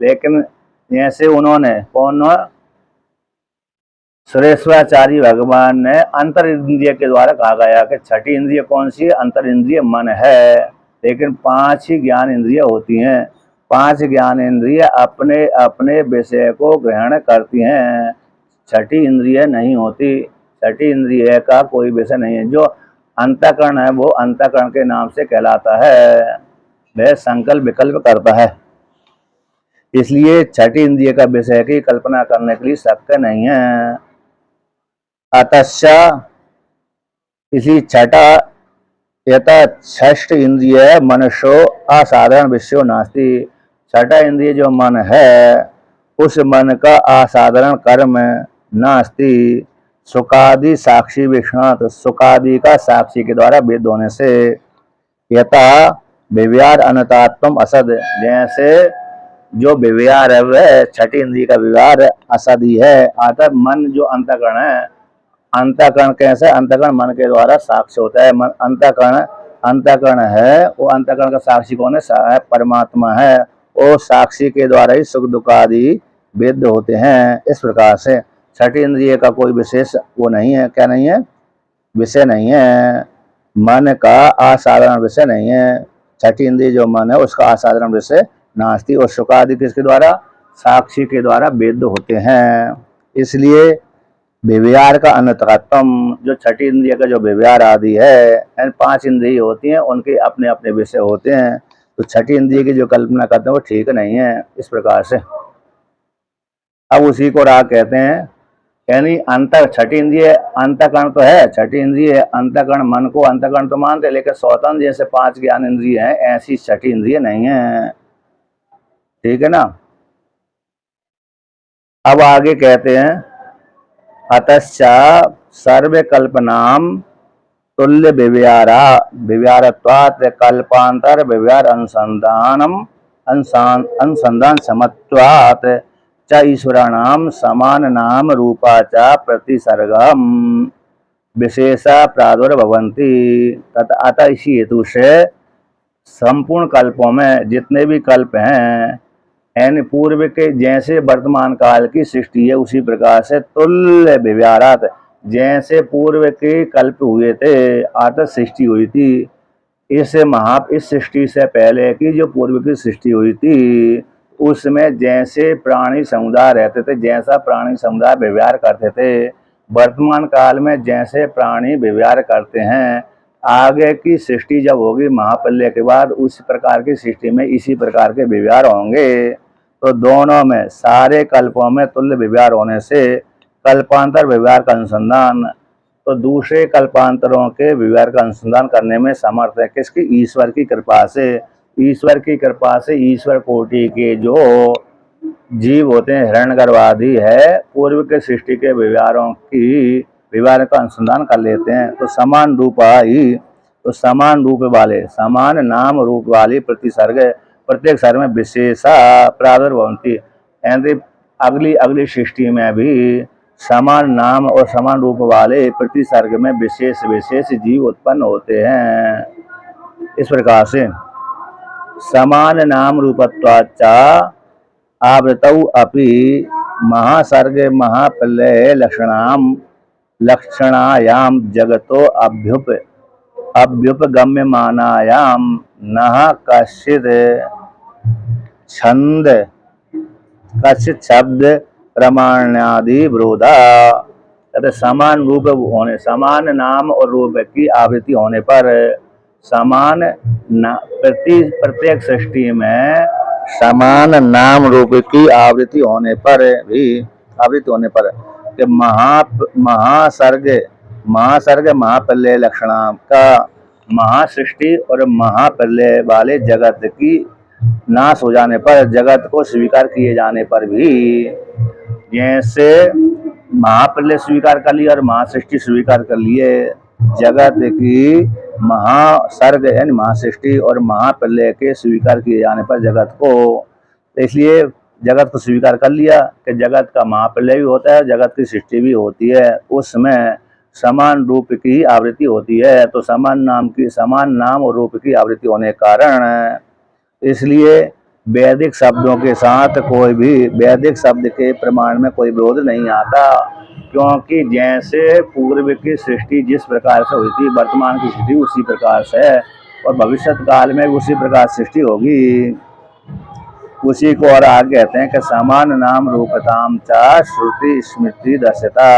लेकिन जैसे उन्होंने सुरेश्वराचार्य भगवान ने अंतर इंद्रिय के द्वारा कहा गया कि छठी इंद्रिय कौन सी है? अंतर इंद्रिय मन है। लेकिन 5 ही ज्ञान इंद्रिय होती हैं। 5 ज्ञान इंद्रिय अपने अपने विषय को ग्रहण करती हैं, छठी इंद्रिय नहीं होती। छठी इंद्रिय का कोई विषय नहीं है। जो अंतःकरण है वो अंतःकरण के नाम से कहलाता है, वह संकल्प विकल्प करता है। इसलिए छठी इंद्रिय का विषय की कल्पना करने के लिए शक्य नहीं है। अतश्च इसी छठा यथा षष्ठ इंद्रिय मनुष्यो असाधारण विषयो नास्ति। छठा इंद्रिय जो मन है उस मन का असाधारण कर्म नास्ति। सुखादि साक्षी विषणात, सुखादि का साक्षी के द्वारा वेद होने से। यथा व्यवहार अनतात्म असद, जैसे जो व्यवहार है वह छठी इंद्रिय का व्यवहार असद ही है। अतः मन जो अंतःकरण है, अंतःकरण कैसे? अंतःकरण मन के द्वारा साक्षी होता है। मन अंतःकरण है, वो अंतःकरण का साक्षी कौन है? परमात्मा है। वो साक्षी के द्वारा ही सुख दुख आदि वेद्य होते हैं। इस प्रकार से छठी इंद्रिय का कोई विशेष वो नहीं है। क्या नहीं है? विषय नहीं है। मन का असाधारण विषय नहीं है। छठी इंद्रिय जो मन है उसका असाधारण विषय नास्ति। और सुख आदि किसके द्वारा? साक्षी के द्वारा वेद्य होते हैं। इसलिए व्यवहार का अन्यतम, जो छठी इंद्रिय का जो व्यवहार आदि है, 5 इंद्रिय होती हैं, उनके अपने अपने विषय होते हैं। तो छठी इंद्रिय की जो कल्पना करते हैं वो ठीक नहीं है। इस प्रकार से अब उसी को राग कहते हैं। यानी छठी इंद्रिय अंतःकरण तो है, छठी इंद्रिय अंतःकरण, मन को अंतःकरण तो मानते, लेकिन स्वतंत्र जैसे 5 ज्ञान इंद्रिय हैं ऐसी छठी इंद्रिय नहीं है। ठीक है ना। अब आगे कहते हैं अतश्च सर्व कल्पनाम तुल्य व्यवहारत्वात् कल्पांतर व्यवहार अनुसंधान समत्वात् च ईश्वराणाम समान नाम रूपा च प्रतिसर्गम विशेषा प्रादुर्भवन्ति। अतः इसी हेतु से संपूर्ण कल्पों में जितने भी कल्प हैं, यानी पूर्व के जैसे वर्तमान काल की सृष्टि है उसी प्रकार से तुल्य व्यवहारात, जैसे पूर्व के कल्प हुए थे, आतः सृष्टि हुई थी। इस सृष्टि से पहले की जो पूर्व की सृष्टि हुई थी उसमें जैसे प्राणी समुदाय रहते थे, जैसा प्राणी समुदाय व्यवहार करते थे, वर्तमान काल में जैसे प्राणी व्यवहार करते हैं, आगे की सृष्टि जब होगी महाप्रलय के बाद उस प्रकार की सृष्टि में इसी प्रकार के व्यवहार होंगे। तो दोनों में सारे कल्पों में तुल्य व्यवहार होने से कल्पांतर व्यवहार का अनुसंधान, तो दूसरे कल्पांतरों के व्यवहार का अनुसंधान करने में समर्थ है। किसकी? ईश्वर की कृपा से। ईश्वर की कृपा से ईश्वर कोटि के जो जीव होते हैं, हिरण्यगर्भ आदि है, पूर्व के सृष्टि के व्यवहार का अनुसंधान कर लेते हैं। तो समान रूप ही, तो समान रूप वाले, समान नाम रूप वाली प्रतिसर्ग, प्रत्येक सर्ग में विशेषा प्रादुर्भवन्ति, यानी अगली सृष्टि में भी समान नाम और समान रूप वाले प्रतिसर्ग में विशेष विशेष जीव उत्पन्न होते हैं। इस प्रकार से समान नाम रूपत्वाच्च आवृतौ अपि महासर्गे महाप्रलय लक्षणायां जगतो अभ्युपगम्यमानायां नः कश्चित् शब्द प्रमाणादि विरोधा। कहते समान रूप होने, समान नाम और रूप की आवृत्ति होने पर प्रत्येक सृष्टि में समान नाम रूप की आवृत्ति होने पर कि महासर्ग महाप्रलय लक्षणाम का महासृष्टि और महाप्रलय वाले जगत की नाश हो जाने पर, जगत को स्वीकार किए जाने पर भी, जैसे महाप्रलय स्वीकार कर लिया और महासृष्टि स्वीकार कर लिए, जगत की महासर्ग यानी महासृष्टि और महाप्रलय के स्वीकार किए जाने पर जगत को, तो इसलिए जगत को स्वीकार कर लिया कि जगत का महाप्रलय भी होता है, जगत की सृष्टि भी होती है, उसमें समान रूप की आवृत्ति होती है। तो समान नाम और रूप की आवृत्ति होने के कारण इसलिए वैदिक शब्दों के साथ कोई भी वैदिक शब्द के प्रमाण में कोई विरोध नहीं आता, क्योंकि जैसे पूर्व की सृष्टि जिस प्रकार से हुई थी, वर्तमान की सृष्टि उसी प्रकार से है और भविष्य काल में उसी प्रकार सृष्टि होगी। उसी को और आगे कहते हैं कि समान नाम रूपताम च श्रुति स्मृति दर्शता,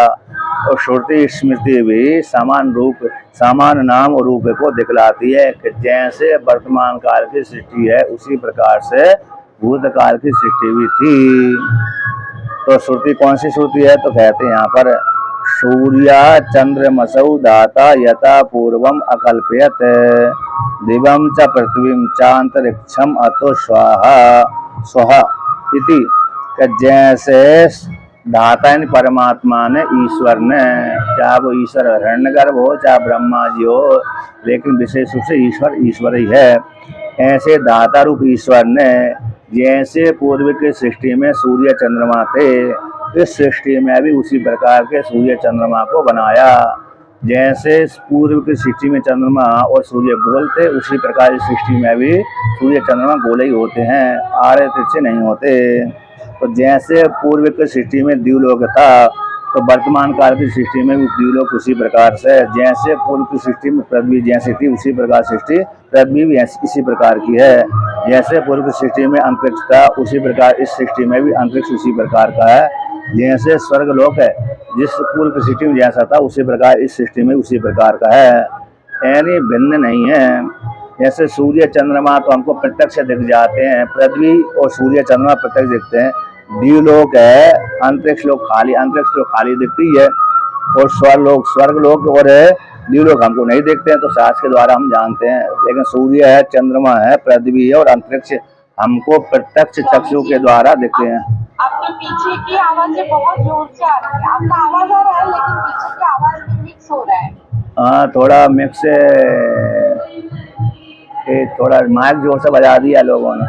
और श्रुति स्मृति भी समान नाम और रूप को दिखलाती है कि जैसे वर्तमान काल की सृष्टि है उसी प्रकार से भूतकाल की सृष्टि भी थी। तो श्रुति कौन सी श्रुति है? तो कहते हैं यहाँ पर सूर्या चंद्रमसौ दाता यथा पूर्वम अकल्पयत दिवम च पृथ्वीम चांतरिक्षम अतो स्वाहा इति, जैसे दाता यानी परमात्मा ने, ईश्वर ने, चाहे वो ईश्वर हिरण्यगर्भ हो चाहे ब्रह्मा जी हो, लेकिन विशेष रूप से ईश्वर ही है। ऐसे दाता रूप ईश्वर ने जैसे पूर्व की सृष्टि में सूर्य चंद्रमा थे, इस सृष्टि में भी उसी प्रकार के सूर्य चंद्रमा को बनाया। जैसे पूर्व की सृष्टि में चंद्रमा और सूर्य गोल थे, उसी प्रकार इस सृष्टि में भी सूर्य चंद्रमा गोले ही होते हैं, आड़े तिरछे नहीं होते। तो जैसे पूर्व की सृष्टि में द्युलोक था, तो वर्तमान काल की सृष्टि में उस द्युलोक उसी प्रकार से, जैसे पूर्व की सृष्टि में पृथ्वी जैसी थी उसी प्रकार सृष्टि पृथ्वी भी इसी प्रकार की है। जैसे पूर्व की सृष्टि में अंतरिक्ष था उसी प्रकार इस सृष्टि में भी अंतरिक्ष उसी प्रकार का है। जैसे स्वर्गलोक है, जिस पूर्व की सृष्टि में जैसा था उसी प्रकार इस सृष्टि में उसी प्रकार का है, यानी भिन्न नहीं है। जैसे सूर्य चंद्रमा तो हमको प्रत्यक्ष दिख जाते हैं, पृथ्वी और सूर्य चंद्रमा प्रत्यक्ष दिखते हैं। द्युलोक है, अंतरिक्ष लोक खाली दिखती है, और स्वर्गलोक और द्युलोक हमको नहीं दिखते हैं, तो शास्त्र के द्वारा हम जानते हैं। लेकिन सूर्य है, चंद्रमा है, पृथ्वी है और अंतरिक्ष हमको प्रत्यक्ष चक्षु के द्वारा दिखते हैं। आपके पीछे की आवाजें बहुत जोर से आ रही है, आपका आवाज आ रहा है लेकिन पीछे की आवाज भी मिक्स हो रहा है। हाँ, थोड़ा मिक्स थोड़ा माइक जोर से बजा दिया लोगों ने,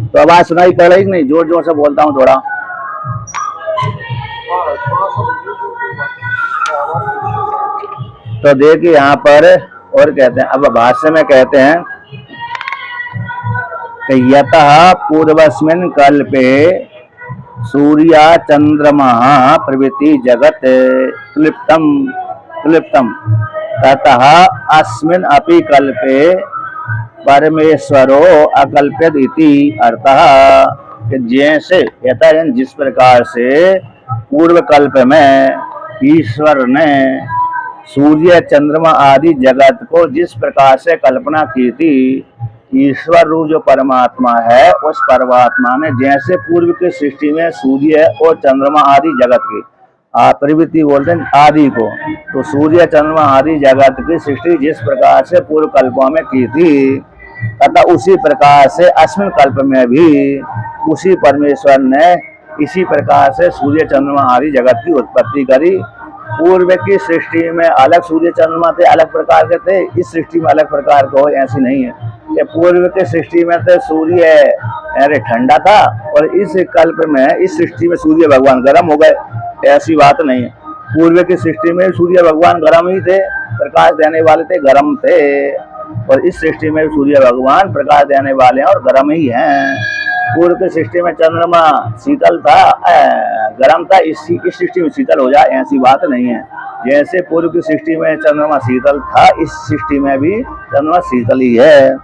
तो आवाज सुनाई पड़ रही नहीं? जोर से बोलता हूँ थोड़ा। तो देखिए यहाँ पर और कहते हैं, अब भाष्य में कहते हैं कि यतः पूर्वस्मिन् कल्पे सूर्या चंद्रमा प्रभृति जगत क्लिप्तम ततः अस्मिन् अपि कल्पे परमेश्वरो अकल्प्यत इति अर्थः, कि जैसे यथा जिस प्रकार से पूर्व कल्प में ईश्वर ने सूर्य चंद्रमा आदि जगत को जिस प्रकार से कल्पना की थी, ईश्वर रूप जो परमात्मा है उस परमात्मा ने जैसे पूर्व की सृष्टि में सूर्य और चंद्रमा आदि जगत की प्रवृत्ति बोलते हैं आदि को, तो सूर्य चंद्रमा आदि जगत की सृष्टि जिस प्रकार से पूर्व कल्पों में की थी, तथा उसी प्रकार से अस्मिन कल्प में भी उसी परमेश्वर ने इसी प्रकार से सूर्य चंद्रमा आदि जगत की उत्पत्ति करी। पूर्व की सृष्टि में अलग सूर्य चंद्रमा थे, अलग प्रकार के थे, इस सृष्टि में अलग प्रकार का हो, ऐसी नहीं है। ये पूर्व के सृष्टि में तो सूर्य ठंडा था और इस कल्प में इस सृष्टि में सूर्य भगवान गर्म हो गए, ऐसी बात नहीं है। पूर्व की सृष्टि में सूर्य भगवान गर्म ही थे, प्रकाश देने वाले थे, गर्म थे, और इस सृष्टि में सूर्य भगवान प्रकाश देने वाले हैं और गर्म ही हैं। पूर्व की सृष्टि में चंद्रमा शीतल था, गर्म था, इस सृष्टि में शीतल हो जाए ऐसी बात नहीं है। जैसे पूर्व की सृष्टि में चंद्रमा शीतल था, इस सृष्टि में भी चंद्रमा शीतल ही है।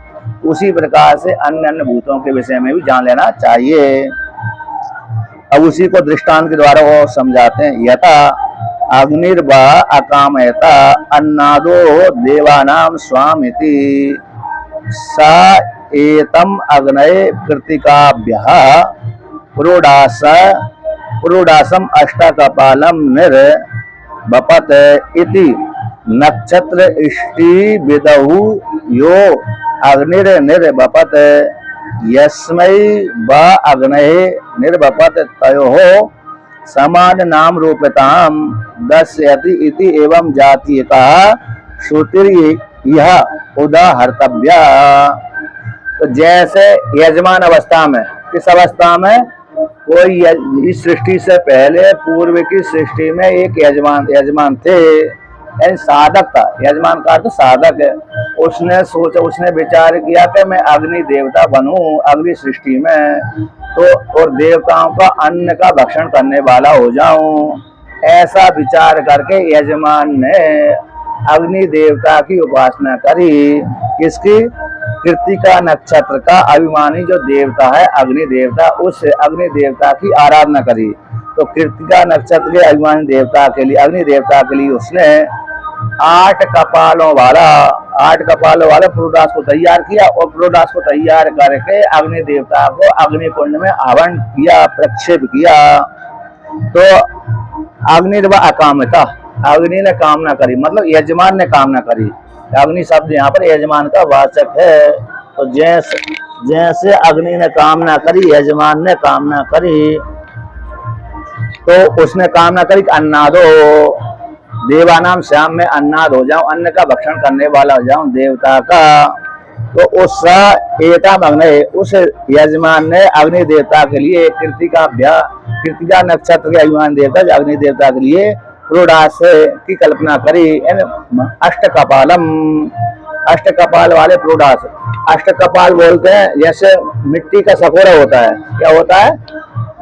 उसी प्रकार से अन्य अन्य भूतों के विषय में भी जान लेना चाहिए। अब उसी को दृष्टांत के द्वारा वो समझाते हैं। यथा अग्निर्वा अकामयता अन्नादो देवानाम स्वामिति सा एतम अग्नये कृतिकाभ्यः पुरोडासम अष्टकपालम निर्वपत इति नक्षत्र इष्टि विदहु यो अग्निर्निर्वपत यस्मै वा अग्नये निर्वपत तयोः समान नाम रूपताम दस्यति इति एवं जातीय का श्रुतिर यह उदाहर्तव्या। तो जैसे यजमान अवस्था में, किस अवस्था में, कोई इस सृष्टि से पहले पूर्व की सृष्टि में एक यजमान थे, साधक था। यजमान का तो साधक है। उसने सोचा, उसने विचार किया कि मैं अग्नि देवता बनूं अगली सृष्टि में, तो और देवताओं का अन्न का भक्षण करने वाला हो जाऊं। ऐसा विचार करके यजमान ने अग्नि देवता की उपासना करी। किसकी? कृतिका नक्षत्र का अभिमानी जो देवता है अग्नि देवता, उस अग्नि देवता की आराधना करी। तो कृतिका नक्षत्र के अभिमानी देवता के लिए, अग्नि देवता के लिए उसने 8 कपालों वाला पुरोडास को तैयार किया और पुरोडास को तैयार करके अग्नि देवता को अग्नि कुंड में आवरण किया, प्रक्षेप किया। तो अग्निर्वा अकामता, अग्नि ने कामना करी, मतलब यजमान ने कामना करी। अग्नि शब्द यहाँ पर यजमान का वाचक है। तो जैसे अग्नि ने कामना करी, यजमान ने कामना करी, तो उसने कामना करी कि अन्नादो देवानाम श्याम में अन्नाद हो जाऊं, अन्न का भक्षण करने वाला हो जाऊं देवता का। तो उस यजमान ने अग्नि देवता के लिए कृतिका नक्षत्र के अभिमान देवता अग्नि देवता के लिए पुरोडास की कल्पना करी। अष्टकपाल वाले पुरोडास, अष्टकपाल बोलते हैं जैसे मिट्टी का सकोरा होता है। क्या होता है?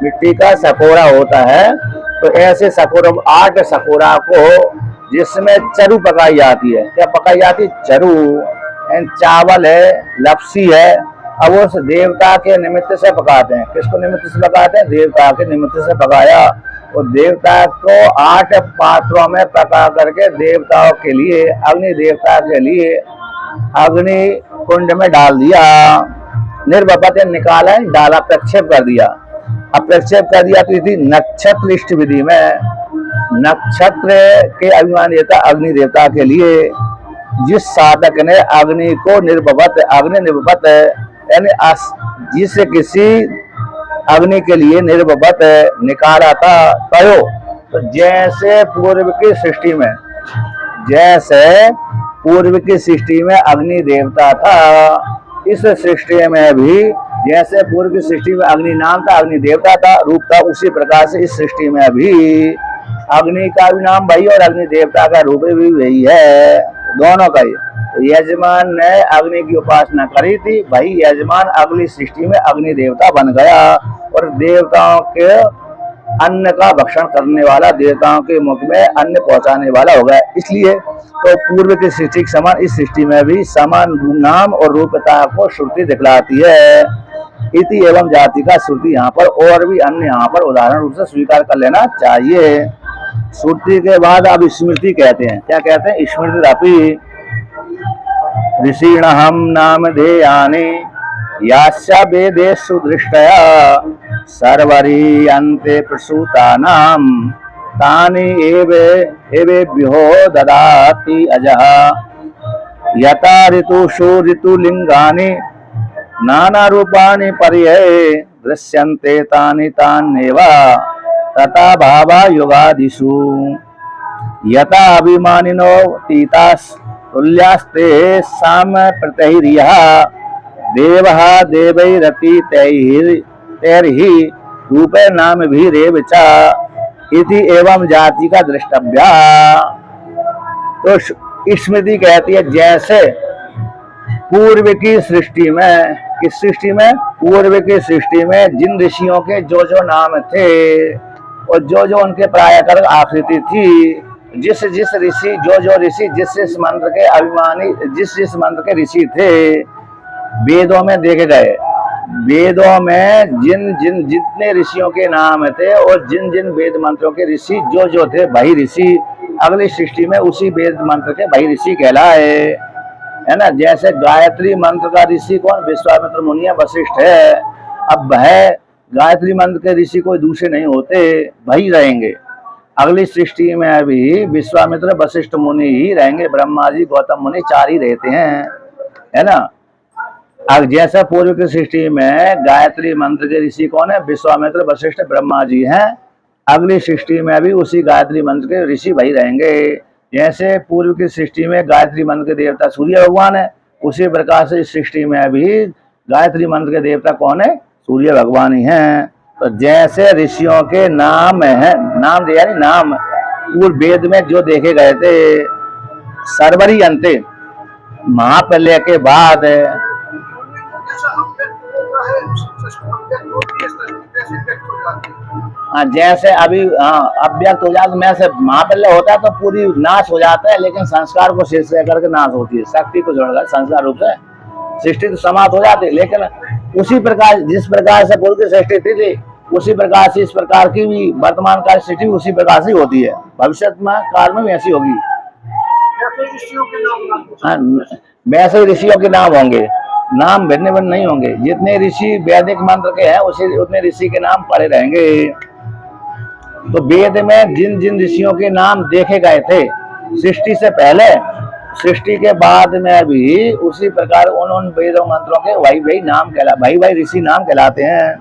मिट्टी का सकोरा होता है। तो ऐसे सकोरा, 8 सकोरा को जिसमें चरु पकाई जाती है। क्या पकाई जाती? चरु, चावल है, लपसी है। अब वो देवता के निमित्त से पकाते हैं। किसको निमित्त से पकाते हैं? देवता के निमित्त से पकाया। और देवता को 8 पात्रों में पका करके देवताओं के लिए, अग्नि देवता के लिए अग्नि कुंड में डाल दिया। निर्वपत निकाला, डाला, प्रक्षेप कर दिया। अब प्रक्षेप कर दिया तो थी नक्षत्र इष्ट विधि में, नक्षत्र के अभिमान देवता अग्नि देवता के लिए जिस साधक ने अग्नि को निर्वपत यानी जिससे किसी अग्नि के लिए निर्वपत निकाला था। तयो, तो जैसे पूर्व की सृष्टि में अग्नि देवता था, इस सृष्टि में भी जैसे पूर्व की सृष्टि में अग्नि नाम था, अग्नि देवता था, रूप था, उसी प्रकार से इस सृष्टि में भी अग्नि का भी नाम वही और अग्नि देवता का रूप भी वही है, दोनों का ही। यजमान ने अग्नि की उपासना करी थी, वही यजमान अगली सृष्टि में अग्नि देवता बन गया और देवताओं के अन्न का भक्षण करने वाला, देवताओं के मुख में अन्न पहुंचाने वाला हो गया। इसलिए तो पूर्व की सृष्टि के समान इस सृष्टि में भी समान नाम और रूपता को श्रुति दिखलाती है। इति एवं जाति का श्रुति यहाँ पर और भी अन्य यहाँ पर उदाहरण रूप से स्वीकार कर लेना चाहिए। श्रुति के बाद अब स्मृति कहते हैं। क्या कहते हैं? स्मृति अपि ऋषिणहं नामधेयानि यास्या वेदेषु दृष्टया सर्वरीयन्ते प्रसूतानां तानि एवेभ्यो ददाति अजः यथा ऋतुषु ऋतुलिंगानि नानारूपाणि पर्याये दृश्यन्ते तानि तान्येव तथा भावा युगादिषु यथा अभिमानिनो तीतास् तुल्यास्ते साम प्रतैर्यः देवः देवैरति तैर्हि रूपे नाम भी रेव च इति एवं जाति का द्रष्टव्या। तो स्मृति कहती है जैसे पूर्व की सृष्टि में, किस सृष्टि में? पूर्व की सृष्टि में जिन ऋषियों के जो जो नाम थे और जो जो उनके प्रायकर आकृति थी, जिस जिस ऋषि जो जो ऋषि जिस जिस मंत्र के अभिमानी, जिस जिस मंत्र के ऋषि थे, वेदों में देखे गए। वेदों में जिन जिन जितने ऋषियों के नाम थे और जिन जिन वेद मंत्रों के ऋषि जो जो थे, वही ऋषि अगली सृष्टि में उसी वेद मंत्र के वही ऋषि कहलाए, है ना। जैसे गायत्री मंत्र का ऋषि कौन? विश्वामित्र मुनि वशिष्ठ है। अब वह गायत्री मंत्र के ऋषि कोई दूसरे नहीं होते, वही रहेंगे। अगली सृष्टि में अभी विश्वामित्र वशिष्ठ मुनि ही रहेंगे, ब्रह्मा जी गौतम मुनि चार ही रहते हैं, है ना। अब जैसे पूर्व की सृष्टि में गायत्री मंत्र के ऋषि कौन है? विश्वामित्र वशिष्ठ ब्रह्मा जी हैं। अगली सृष्टि में भी उसी गायत्री मंत्र के ऋषि वही रहेंगे। जैसे पूर्व की सृष्टि में गायत्री मंत्र के देवता सूर्य भगवान है, उसी प्रकार से इस सृष्टि में भी गायत्री मंत्र के देवता कौन है? सूर्य भगवान ही हैं। तो जैसे ऋषियों के नाम है, नाम दिया नहीं, नाम पूर्व वेद में जो देखे गए थे, सर्वरी अंते महाप्रलय के बाद जैसा अव्यक्त होता है, सृष्टि अव्यक्त होती है, सृष्टि कैसे व्यक्त हो जाती है। जैसे अभी अव्यक्त हो जाता, मैं से महाप्रलय होता है तो पूरी नाश हो जाता है, लेकिन संस्कार को शेष रह करके नाश होती है। शक्ति को जोड़कर संस्कार रूप से सृष्टि तो समाप्त हो जाती है, लेकिन उसी प्रकार जिस प्रकार से पूर्व की सृष्टि थी उसी प्रकार से इस प्रकार की भी वर्तमान काल सृष्टि उसी प्रकार से होती है, भविष्य काल में भी ऐसी होगी। जैसे ऋषियों के नाम वैसे ऋषियों के नाम होंगे, नाम भिन्न भिन्न नहीं होंगे। जितने ऋषि वैदिक मंत्र के हैं उतने ऋषि के नाम पड़े रहेंगे। तो वेद में जिन जिन ऋषियों के नाम देखे गए थे सृष्टि से पहले, सृष्टि के बाद में भी उसी प्रकार उन वेदों मंत्रों के वही वही नाम वही वही ऋषि नाम कहलाते हैं।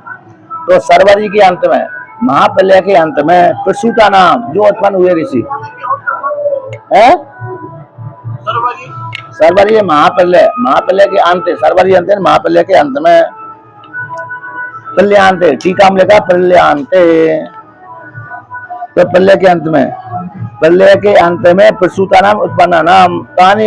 तो सर्वरी के अंत में, महाप्रलय के अंत में प्रसूता नाम जो उत्पन्न हुए ऋषि है, सर्वरी महाप्रलय, महाप्रलय के अंत, सर्वरी अंत महाप्रलय के अंत में प्रलयांत, टीका में लिखा प्रलयांत। तो प्रलय के अंत में, प्रलय के अंत में प्रसूता नाम उत्पन्न नाम तानि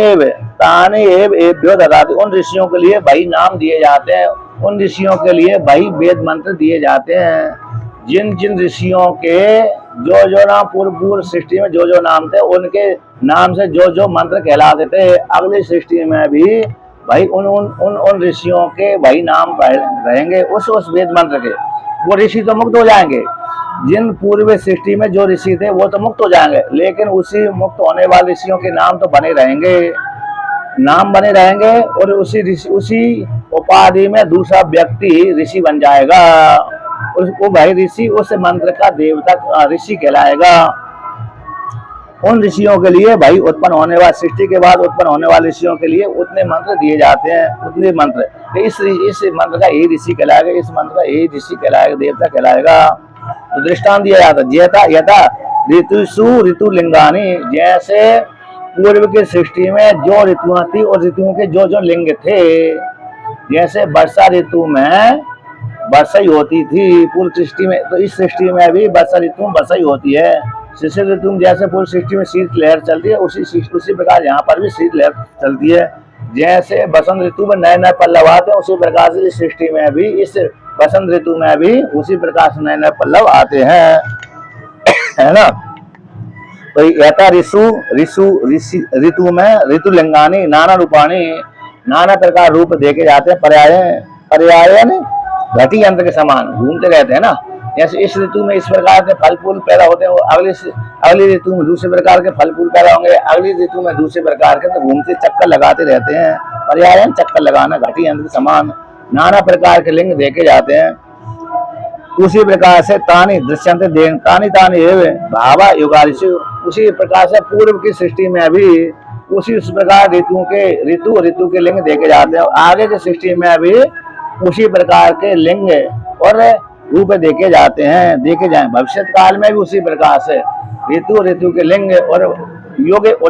एव एभ्यो ददाति, उन ऋषियों के लिए वही नाम दिए जाते हैं, उन ऋषियों के लिए वही वेद मंत्र दिए जाते हैं। जिन जिन ऋषियों के जो जो नाम पूर्व सृष्टि में जो जो नाम थे उनके नाम से जो जो मंत्र कहलाते थे, अगली सृष्टि में भी भाई उन ऋषियों के वही नाम रहेंगे, उस वेद मंत्र के। वो ऋषि तो मुक्त हो जाएंगे, जिन पूर्व सृष्टि में जो ऋषि थे वो तो मुक्त हो जाएंगे, लेकिन उसी मुक्त होने वाले ऋषियों के नाम तो बने रहेंगे, नाम बने रहेंगे। और उसी उपाधि में दूसरा व्यक्ति ऋषि बन जाएगा, उसको भाई ऋषि उस मंत्र का देवता ऋषि कहलाएगा। उन ऋषियों के लिए भाई उत्पन्न होने वाले, सृष्टि के बाद उत्पन्न होने वाले ऋषियों के लिए उतने मंत्र दिए जाते हैं, उतने मंत्र। इस मंत्र का यही ऋषि कहलाएगा, इस मंत्र का यही ऋषि कहलाएगा, देवता कहलाएगा। तो दृष्टांत दिया जाता यथा ऋतुषु ऋतु लिंगानी, जैसे पूर्व की सृष्टि में जो ऋतुआं थी और ऋतुओं के जो जो लिंग थे, जैसे वर्षा ऋतु में वर्षा ही होती थी पूर्व सृष्टि में, तो इस सृष्टि में भी वर्षा ऋतु में वर्षा ही होती है। शिशिर ऋतु में जैसे पूर्व सृष्टि में शीत लहर चलती है, उसी प्रकार यहाँ पर भी शीत लहर चलती है। जैसे बसंत ऋतु में नए नए पल्लव आते हैं, उसी प्रकार से इस सृष्टि में भी, इस बसंत ऋतु में भी उसी प्रकार से नए नए पल्लव आते हैं, है ना। तो यथा ऋतु में ऋतु लिंगानी नाना रूपाणी, नाना प्रकार रूप देखे जाते हैं। पर्यायन घटी यंत्र के समान घूमते रहते हैं ना। जैसे इस ऋतु में इस प्रकार के फल फूल पैदा होते हैं, अगली ऋतु में दूसरे प्रकार के फल फूल पैदा होंगे, अगली ऋतु में दूसरे प्रकार के, तो घूमते चक्कर लगाते रहते हैं। पर्यायन चक्कर लगाना, घटी यंत्र के समान नाना प्रकार के लिंग देखे जाते हैं। उसी प्रकार से तानी दृश्यंत देन तानी भावा युगादिषु, उसी प्रकार से पूर्व की सृष्टि में भी उसी प्रकार ऋतु के लिंग देखे जाते हैं। आगे की सृष्टि में भी उसी प्रकार के लिंग और रूप देखे जाते हैं, देखे जाए। भविष्य काल में भी उसी प्रकार से ऋतु के लिंग और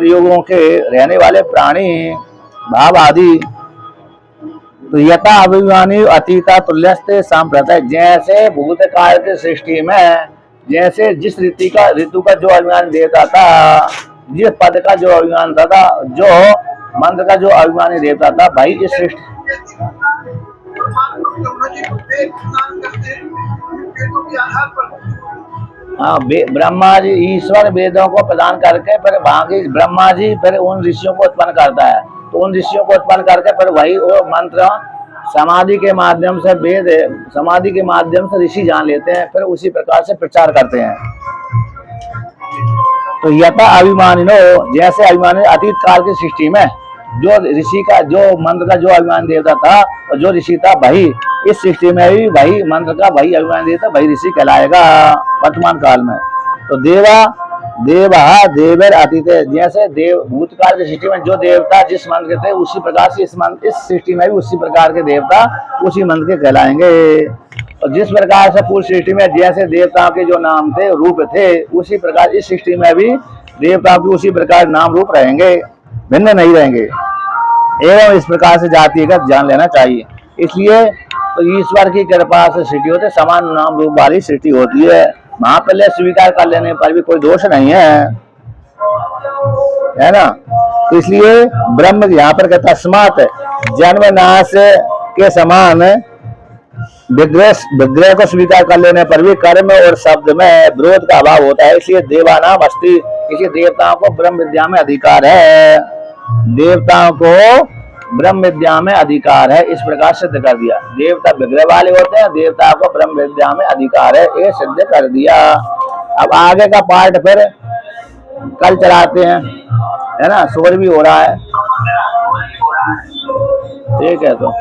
योगों के रहने वाले प्राणी भाव आदि। तो यथा अभिमानी अतीता तुल्यस्ते सांप्रदाय, जैसे भूतकाल की सृष्टि में जैसे जिस ऋतु का जो अभिमान देता था, जिस पद का जो अभिमान था, जो मंत्र का जो अभिमानी देवता था भाई इस सृष्टि, परमात्मा ब्रह्मा जी को वेद प्रदान करते हैं, वेदों के आधार पर हाँ ब्रह्मा जी ईश्वर वेदों को प्रदान करके फिर बाकी ब्रह्मा जी फिर उन ऋषियों को उत्पन्न करता है। तो उन ऋषियों को उत्पन्न करके फिर वही वो मंत्र समाधि के माध्यम से वेद समाधि के माध्यम से ऋषि जान लेते हैं, फिर उसी प्रकार से प्रचार करते हैं। तो यथा अभिमानिनो, जैसे अभिमानी अतीत काल की सृष्टि में जो ऋषि का जो मंत्र का जो अभिमान देवता था और जो ऋषि था वही इस सृष्टि में भी वही मंत्र का वही अभिमान देवता वही ऋषि कहलाएगा वर्तमान काल में। तो देवा देवर अतीत, जैसे देव भूतकाल की सृष्टि में जो देवता जिस मंत्र के थे उसी प्रकार से इस सृष्टि में भी उसी प्रकार के देवता उसी मंत्र के कहलाएंगे। और जिस प्रकार से पूर्व सृष्टि में जैसे देवताओं के जो नाम थे रूप थे उसी प्रकार इस सृष्टि में भी देवताओं के उसी प्रकार नाम रूप रहेंगे, भिन्न नहीं रहेंगे। एवं इस प्रकार से जातिगत जान लेना चाहिए। इसलिए तो ईश्वर की कृपा से सृष्टि होती है, समान नाम रूप वाली सृष्टि होती है। महाप्रलय स्वीकार कर लेने पर भी कोई दोष नहीं है ना। तो इसलिए ब्रह्म यहाँ पर कहता तस्मात् जन्म नाश के समान विग्रह को स्वीकार कर लेने पर भी कर्म और शब्द में विरोध का अभाव होता है। इसलिए देवानाम अस्ति, इसलिए देवताओं को ब्रह्म विद्या में अधिकार है, देवताओं को ब्रह्म विद्या में अधिकार है, इस प्रकार सिद्ध कर दिया। देवता विग्रह वाले होते हैं, देवताओं को ब्रह्म विद्या में अधिकार है, ये सिद्ध कर दिया। अब आगे का पार्ट फिर कल चलाते हैं, है ना। शोर भी हो रहा है, ठीक है। तो